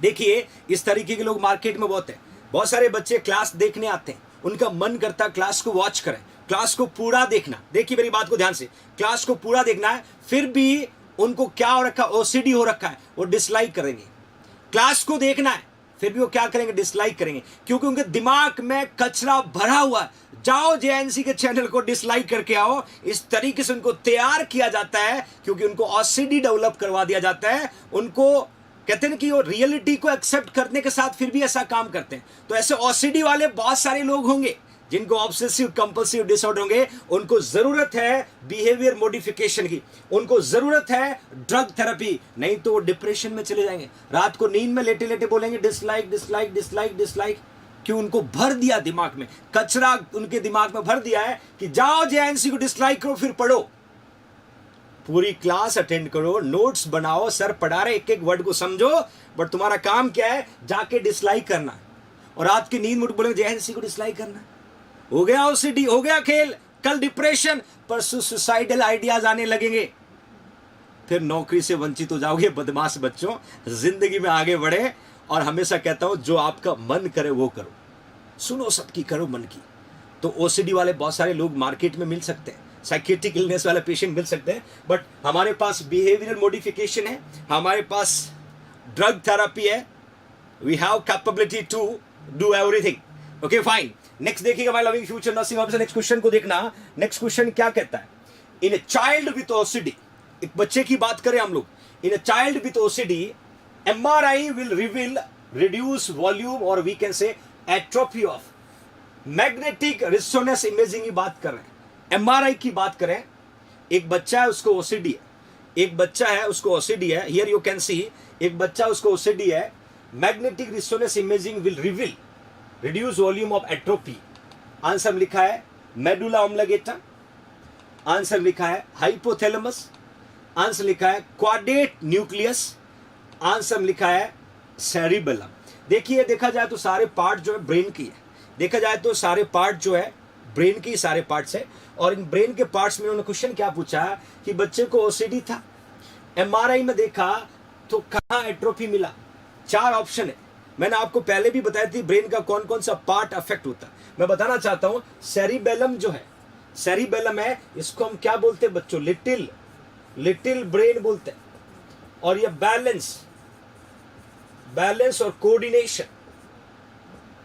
देखिए इस तरीके के लोग मार्केट में बहुत हैं। बहुत सारे बच्चे क्लास देखने आते हैं, उनका मन करता है क्लास को वॉच करें, क्लास को पूरा देखना। देखिए मेरी बात को ध्यान से, क्लास को पूरा देखना है, फिर भी उनको क्या हो रखा है, ओसीडी हो रखा है, वो डिसलाइक करेंगे। क्लास को देखना है फिर भी वो क्या करेंगे, डिसलाइक करेंगे, क्योंकि उनके दिमाग में कचरा भरा हुआ है। जाओ जेएनसी के चैनल को डिसलाइक करके आओ। इस तरीके से उनको तैयार किया जाता है, क्योंकि उनको ओसीडी डेवलप करवा दिया जाता है। उनको कहते हैं कि वो रियलिटी को एक्सेप्ट करने के साथ फिर भी ऐसा काम करते हैं। तो ऐसे ओसीडी वाले बहुत सारे लोग होंगे जिनको ऑब्सेसिव कंपल्सिव डिसऑर्डर होंगे। उनको जरूरत है बिहेवियर मॉडिफिकेशन की, उनको जरूरत है ड्रग थेरेपी, नहीं तो वो डिप्रेशन में चले जाएंगे। रात को नींद में लेटे लेटे बोलेंगे डिसलाइक डिसलाइक डिसलाइक डिसलाइक, क्यों? उनको भर दिया दिमाग में, कचरा उनके दिमाग में भर दिया है कि जाओ जेएनसी को डिसलाइक करो, फिर पढ़ो, पूरी क्लास अटेंड करो, नोट्स बनाओ, सर पढ़ा रहे एक एक वर्ड को समझो, बट तुम्हारा काम क्या है, जाके डिसलाइक करना। और रात की नींद में बोलेंगे जेएनसी को डिसलाइक करना। हो गया ओसीडी, हो गया खेल, कल डिप्रेशन, परसों सुसाइडल आइडियाज आने लगेंगे, फिर नौकरी से वंचित हो जाओगे। बदमाश बच्चों, जिंदगी में आगे बढ़े। और हमेशा कहता हूं जो आपका मन करे वो करो, सुनो सबकी, करो मन की। तो ओसीडी वाले बहुत सारे लोग मार्केट में मिल सकते हैं, साइकेट्रिक इलनेस वाले पेशेंट मिल सकते हैं, बट हमारे पास बिहेवियरल मॉडिफिकेशन है, हमारे पास ड्रग थेरेपी है, we have capability to do everything. Okay fine, next देखिएगा my loving future nursing officer, next question को देखना। नेक्स्ट क्वेश्चन क्या कहता है, in a child with OCD, एक बच्चे की बात करें हम लोग, in a child with OCD MRI will reveal reduce volume और वी कैन से atrophy of magnetic resonance imaging की बात कर रहे हैं, एमआरआई की बात करें। एक बच्चा है उसको ओसीडी है, एक बच्चा है उसको ओसीडी है, हियर यू कैन सी, एक बच्चा उसको ओसीडी है, magnetic resonance imaging will reveal reduce volume of atrophy. Answer लिखा है मेडुला ऑब्लिंगेटा, आंसर लिखा है हाइपोथैलेमस, आंसर लिखा है क्वाड्रेट न्यूक्लियस, आंसर लिखा है सेरिबेलम। देखिए देखा जाए तो सारे पार्ट जो है ब्रेन की है, देखा जाए तो सारे पार्ट जो है ब्रेन की सारे पार्ट्स है। और इन ब्रेन के पार्ट्स में उन्होंने क्वेश्चन क्या पूछा कि बच्चे को ओसीडी था, एमआरआई में देखा तो कहां एट्रोफी मिला। 4 ऑप्शन है, मैंने आपको पहले भी बताया थी ब्रेन का कौन कौन सा पार्ट अफेक्ट होता है। मैं बताना चाहता हूं सेरिबेलम जो है, सेरिबेलम है, इसको हम क्या बोलते हैं बच्चों, लिटिल ब्रेन बोलते हैं। और ये बैलेंस और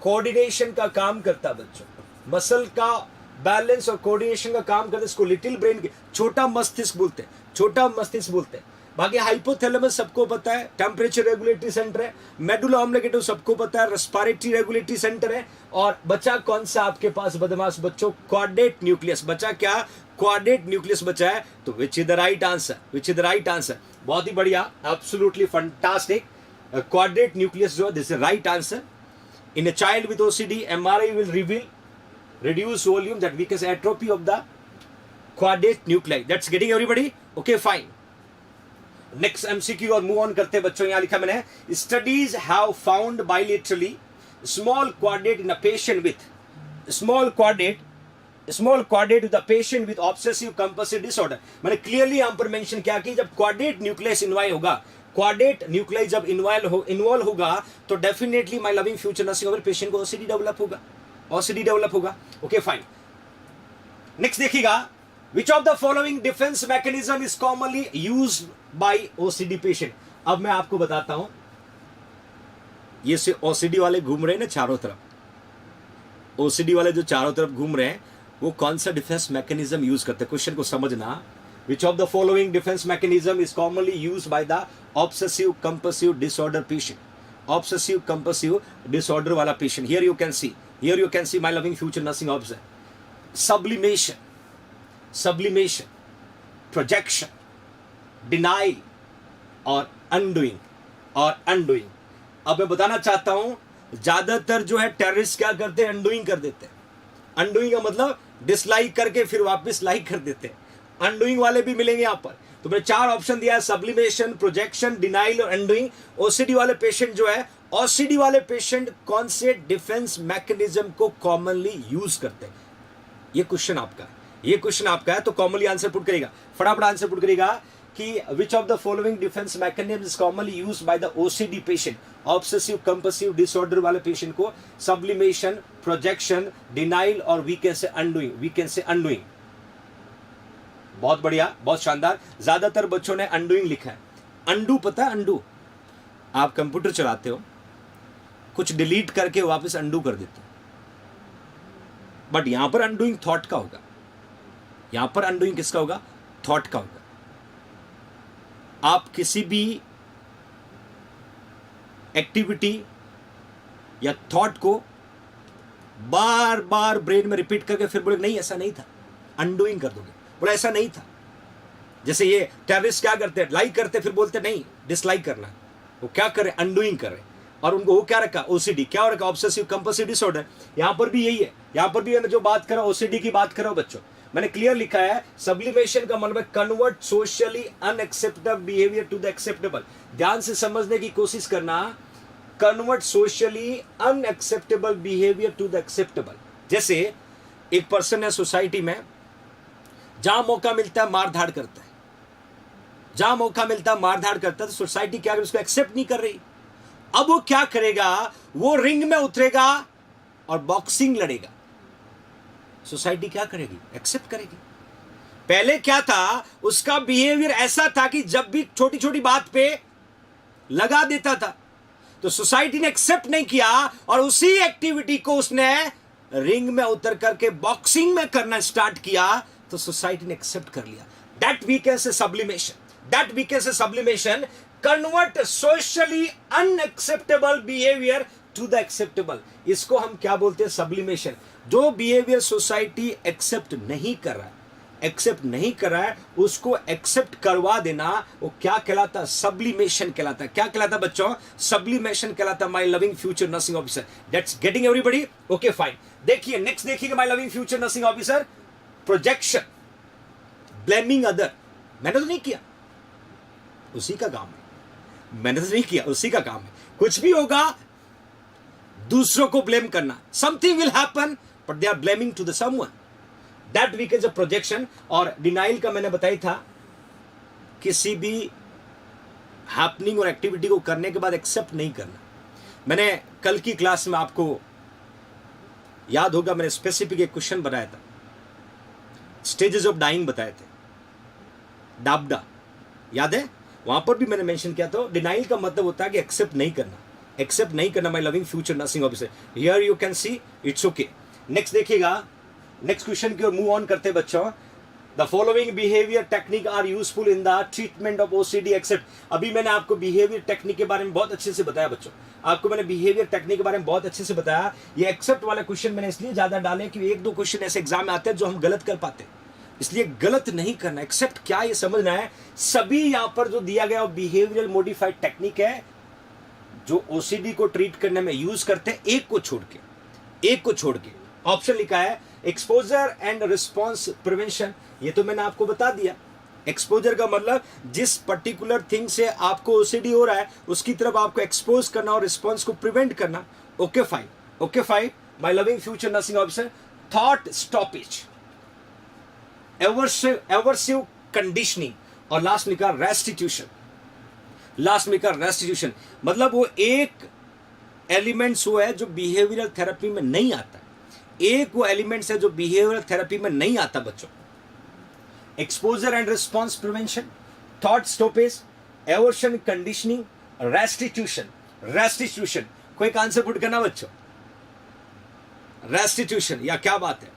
कोऑर्डिनेशन का काम करता है बच्चों, मसल का बैलेंस और कोऑर्डिनेशन का काम करता है, इसको लिटिल ब्रेन के छोटा मस्तिष्क बोलते हैं, छोटा मस्तिष्क बोलते हैं। बाकी हाइपोथैलेमस सबको पता है, टेम्परेचर रेगुलेटरी सेंटर है, मेडुला ऑब्लिंगेटा सबको पता है, रेस्पिरेटरी रेगुलेटरी सेंटर है। और बचा कौन सा आपके पास बदमाश बच्चों, क्वाड्रेट न्यूक्लियस बचा, क्या क्वाड्रेट न्यूक्लियस बचा है। तो विच is the right answer, which is the right answer, बहुत ही बढ़िया, एब्सोल्युटली फैंटास्टिक, क्वाड्रेट न्यूक्लियस जो this is right answer. In a child with OCD MRI will reveal reduce volume that we can say atrophy of the quadrate nuclei. That's getting everybody? Okay, fine. Next MCQ और move on करते हैं बच्चों। यहाँ लिखा मैंने, studies have found bilaterally small quadrate in a patient with small quadrate with a patient with obsessive compulsive disorder. मैंने clearly यहाँ पर mention किया कि जब quadrate nucleus involve होगा, क्वाड्रेट न्यूक्लियस जब इन्वॉल्व होगा तो definitely my loving future nursing officer patient को ओसीडी डेवलप होगा, ओसीडी डेवलप होगा। ओके फाइन, नेक्स्ट देखिएगा, विच of the following defence mechanism is commonly used bye OCD patient. अब मैं आपको बताता हूं, ये से ओसीडी वाले घूम रहे हैं ना चारों तरफ, ओसीडी वाले जो चारों तरफ घूम रहे हैं वो कौन सा डिफेंस मैकेनिज्म यूज करते हैं। क्वेश्चन को समझना, which of the following defence mechanism is commonly used by the obsessive compulsive disorder patient, obsessive compulsive disorder वाला patient. Here you can see, here you can see my loving future nursing officer, sublimation, projection, denial और undoing। अब मैं बताना चाहता हूं, ज्यादातर जो है टेररिस्ट क्या करते हैं, अनडूइंग कर देते हैं। अनडूइंग का मतलब डिसलाइक करके फिर वापस लाइक कर देते हैं, अनडूइंग वाले भी मिलेंगे यहाँ पर। तो मैंने 4 ऑप्शन दिया है, सब्लिमेशन, प्रोजेक्शन, डिनाइल और अनडूइंग। ओसीडी वाले पेशेंट जो है, ओसीडी वाले पेशेंट कौन से डिफेंस मैकेनिज्म को कॉमनली यूज करते हैं, ये क्वेश्चन आपका है, ये क्वेश्चन आपका है। तो कॉमनली आंसर पुट करेगा, फटाफट आंसर पुट करेगा कि विच of the following defence mechanism is commonly used by the OCD patient, obsessive compulsive disorder वाले पेशेंट को, सब्लिमेशन, प्रोजेक्शन, डिनाइल और वी कैन से अनडूइंग। बहुत बढ़िया, बहुत शानदार। ज्यादातर बच्चों ने अनडूइंग लिखा है। अनडू पता है? अनडू, आप कंप्यूटर चलाते हो, कुछ डिलीट करके वापस अनडू कर देते हो, बट यहां पर अनडूइंग थॉट का होगा। यहां पर अनडूइंग किसका होगा? थॉट का होगा। आप किसी भी एक्टिविटी या थॉट को बार बार ब्रेन में रिपीट करके फिर बोले नहीं ऐसा नहीं था, अनडूइंग कर दोगे। बोला ऐसा नहीं था। जैसे ये टेररिस्ट क्या करते हैं? लाइक करते फिर बोलते नहीं डिसलाइक करना। वो क्या कर रहे? अनडूइंग कर रहे। और उनको वो क्या रखा? ओसीडी। क्या रखा? Obsessive compulsive disorder. यहां पर भी यही है। यहां पर भी मैंने जो बात करा ओसीडी की बात करो बच्चों, मैंने क्लियर लिखा है सब्लिमेशन का मतलब convert socially unacceptable behaviour to the acceptable. ध्यान से समझने की कोशिश करना, convert socially unacceptable behaviour to the acceptable. जैसे एक पर्सन है सोसाइटी में, जहां मौका मिलता है मारधाड़ करता है, जहां मौका मिलता है मारधाड़ करता है, तो सोसाइटी क्या उसको एक्सेप्ट नहीं कर रही। अब वो क्या करेगा? वो रिंग में उतरेगा और बॉक्सिंग लड़ेगा। सोसाइटी क्या करेगी? एक्सेप्ट करेगी। पहले क्या था? उसका बिहेवियर ऐसा था कि जब भी छोटी छोटी बात पे लगा देता था, तो सोसाइटी ने एक्सेप्ट नहीं किया और उसी एक्टिविटी को उसने रिंग में उतर करके बॉक्सिंग में करना स्टार्ट किया, तो सोसाइटी ने एक्सेप्ट कर लिया। That we can say sublimation, that we can say sublimation, convert socially unacceptable behaviour to the acceptable. इसको हम क्या बोलते हैं? सब्लिमेशन। जो बिहेवियर सोसाइटी एक्सेप्ट नहीं कर रहा है, उसको एक्सेप्ट करवा देना, वो क्या कहलाता? सब्लिमेशन कहलाता है। क्या कहलाता बच्चों? सब्लिमेशन कहलाता। My loving future nursing officer, that's getting everybody? Okay fine. देखिए नेक्स्ट, देखिएगा my loving future nursing officer, projection, blaming other. मैंने तो नहीं किया, उसी का काम है। मैंने तो नहीं किया, उसी का काम है। कुछ भी होगा दूसरों को ब्लेम करना। Something will happen but they are blaming to the someone. That we can projection. और डिनाइल का मैंने बताया था, किसी भी हैपनिंग और एक्टिविटी को करने के बाद एक्सेप्ट नहीं करना। मैंने कल की क्लास में आपको याद होगा, मैंने स्पेसिफिक एक क्वेश्चन बनाया था, स्टेजेस ऑफ डाइंग बताए थे, डाबडा, याद है? वहां पर भी मैंने मेंशन किया था। डिनाइल का मतलब होता है कि एक्सेप्ट नहीं करना। My loving future nursing officer, here you can see it's okay. Next देखिएगा, नेक्स्ट क्वेश्चन की ओर मूव ऑन करते बच्चों। The following behaviour technique are useful in the treatment of OCD except. अभी मैंने आपको बिहेवियर टेक्निक के बारे में बहुत अच्छे से बताया बच्चों, आपको मैंने बिहेवियर टेक्निक के बारे में बहुत अच्छे से बताया। ये एक्सेप्ट वाला क्वेश्चन मैंने इसलिए ज्यादा डाले कि एक दो क्वेश्चन ऐसे एग्जाम में आते हैं जो हम गलत कर पाते हैं, इसलिए गलत नहीं करना। एक्सेप्ट क्या ये समझना है। सभी यहां पर जो दिया गया बिहेवियरल मॉडिफाइड टेक्निक है जो ओसीडी को ट्रीट करने में यूज करते हैं, एक को छोड़ के ऑप्शन लिखा है एक्सपोजर एंड रिस्पॉन्स प्रिवेंशन। ये तो मैंने आपको बता दिया। एक्सपोजर का मतलब जिस पर्टिकुलर थिंग से आपको ओसीडी हो रहा है उसकी तरफ आपको एक्सपोज करना और रिस्पॉन्स को प्रिवेंट करना। Okay fine. My loving future nursing officer, thought stoppage, aversive conditioning, और लास्ट में लिखा रेस्टिट्यूशन। मतलब वो एक एलिमेंट्स वो है जो बिहेवियरल थेरेपी में नहीं आता। एक वो एलिमेंट्स है जो बिहेवियरल थेरेपी में नहीं आता बच्चों। Exposure and response prevention, thought stoppage, aversion conditioning, restitution. कोई आंसर पुट करना बच्चों? रेस्टिट्यूशन, या क्या बात है?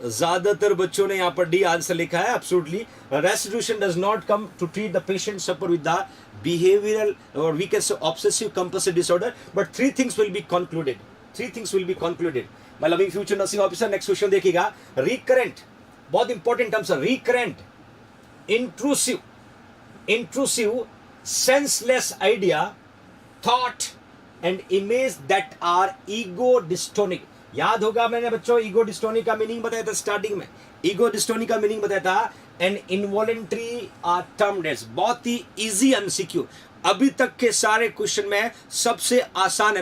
ज्यादातर बच्चों ने यहां पर डी आंसर लिखा है। Absolutely, restitution does not come to treat the patient suffer with the behavioral or we can say obsessive compulsive disorder, but three things will be concluded. My loving future nursing officer, next question देखिएगा। recurrent, बहुत important terms है। recurrent, intrusive, senseless idea, thought and image that are ego dystonic। याद होगा मैंने बच्चों ego dystonic का meaning बताया था स्टार्टिंग में। ईगो डिस्टोनिक का मीनिंग बताया था एन इनवॉलेंट्री टर्म डेट्स। बहुत ही इजी एमसीक्यू, अभी तक के सारे क्वेश्चन में सबसे आसान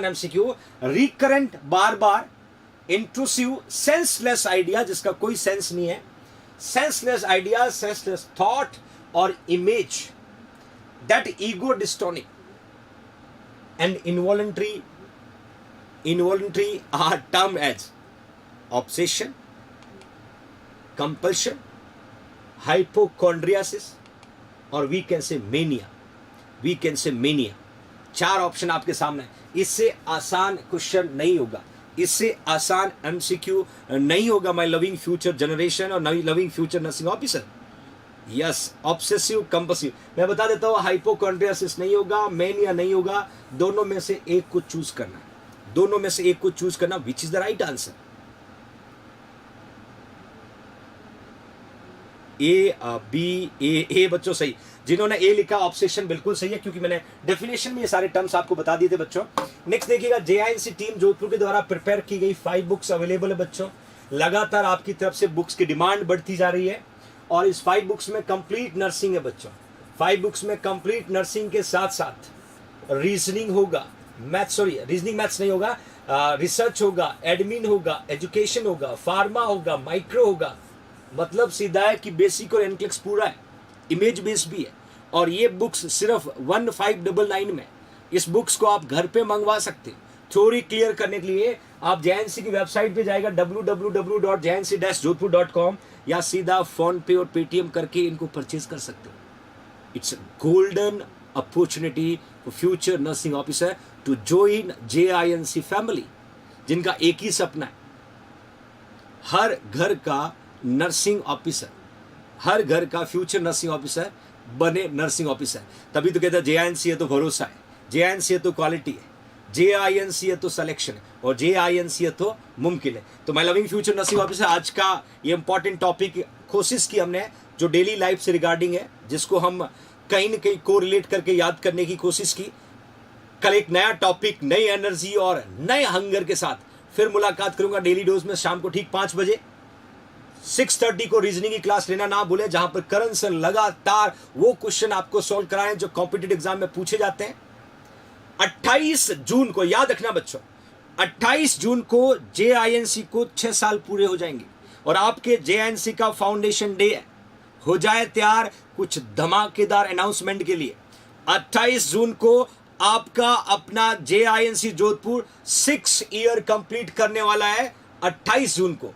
एमसीक्यू। रिकरेंट, बार बार, इंट्रूसिव, सेंसलेस आइडिया जिसका कोई सेंस नहीं है, senseless ideas, senseless thought or image, that ego dystonic and involuntary are termed as obsession, compulsion, hypochondriasis, or we can say mania. चार ऑप्शन आपके सामने है। इससे आसान क्वेश्चन नहीं होगा, इससे आसान एमसीक्यू नहीं होगा माय लविंग फ्यूचर जनरेशन और loving future nursing officer. Yes, obsessive compulsive. मैं बता देता हूँ, हाइपोकॉन्ड्रियासिस नहीं होगा, मेनिया नहीं होगा, दोनों में से एक को चूज करना है, दोनों में से एक को चूज करना, which is the right answer. A B A बच्चों सही, जिन्होंने ए लिखा ऑब्सेशन बिल्कुल सही है, क्योंकि मैंने डेफिनेशन में ये सारे टर्म्स आपको बता दिए थे बच्चों। नेक्स्ट देखिएगा, जेआईएनसी टीम जोधपुर के द्वारा प्रिपेयर की गई 5 बुक्स अवेलेबल है बच्चों। लगातार आपकी तरफ से बुक्स की डिमांड बढ़ती जा रही है और इस 5 बुक्स में कंप्लीट नर्सिंग है बच्चों। 5 बुक्स में कंप्लीट नर्सिंग के साथ साथ रीजनिंग होगा, रीजनिंग मैथ्स नहीं होगा, रिसर्च होगा, एडमिन होगा, एजुकेशन होगा, फार्मा होगा, माइक्रो होगा। मतलब सीधा है कि बेसिक और एनक्लेक्स पूरा है, इमेज बेस्ड भी है। और ये बुक्स सिर्फ 1599 में, इस बुक्स को आप घर पे मंगवा सकते हैं। थ्योरी क्लियर करने के लिए आप जेएनसी की वेबसाइट पे जाएगा www.jnc-jodhpur.com, या सीधा फोन पे और पेटीएम करके इनको परचेज कर सकते हो। It's golden opportunity for future nursing officer to join JINC family, जिनका एक ही सपना है, हर घर का नर्सिंग ऑफिसर, हर घर का फ्यूचर नर्सिंग ऑफिसर बने नर्सिंग ऑफिसर। तभी तो कहता है जेआईएनसी है तो भरोसा है, जेआईएनसी है तो क्वालिटी है, जेआईएनसी है तो सिलेक्शन है, और जेआईएनसी है तो मुमकिन है। तो my loving future nursing officer, आज का ये इंपॉर्टेंट टॉपिक कोशिश की हमने जो डेली लाइफ से रिगार्डिंग है, जिसको हम कहीं न कहीं को रिलेट करके याद करने की कोशिश की। कल एक नया टॉपिक, नई एनर्जी और नए हंगर के साथ फिर मुलाकात करूंगा डेली डोज में शाम को ठीक 5 बजे। 6:30 को रीजनिंग की क्लास लेना ना भूलें, जहां पर करण सर लगातार वो क्वेश्चन आपको सॉल्व कराएं जो कॉम्पिटिटिव एग्जाम में पूछे जाते हैं। 28 जून को याद रखना बच्चों, 28 जून को जेआईएनसी को 6 साल पूरे हो जाएंगे और आपके जेआईएनसी का फाउंडेशन डे है। हो जाए तैयार कुछ धमाकेदार अनाउंसमेंट के लिए। 28 जून को आपका अपना जेआईएनसी जोधपुर 6 ईयर कंप्लीट करने वाला है 28 जून को।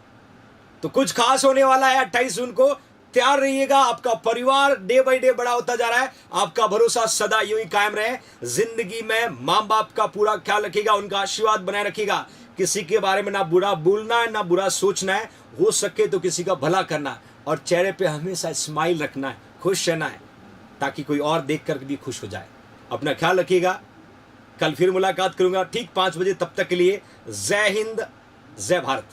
तो कुछ खास होने वाला है 28 जून को, तैयार रहिएगा। आपका परिवार डे बाय डे बड़ा होता जा रहा है, आपका भरोसा सदा यूं ही कायम रहे। जिंदगी में माँ बाप का पूरा ख्याल रखिएगा, उनका आशीर्वाद बनाए रखिएगा। किसी के बारे में ना बुरा बोलना है, ना बुरा सोचना है, हो सके तो किसी का भला करना है, और चेहरे पे हमेशा स्माइल रखना है, खुश रहना है, ताकि कोई और देख कर भी खुश हो जाए। अपना ख्याल रखिएगा। कल फिर मुलाकात करूंगा ठीक 5 बजे। तब तक के लिए जय हिंद, जय भारत।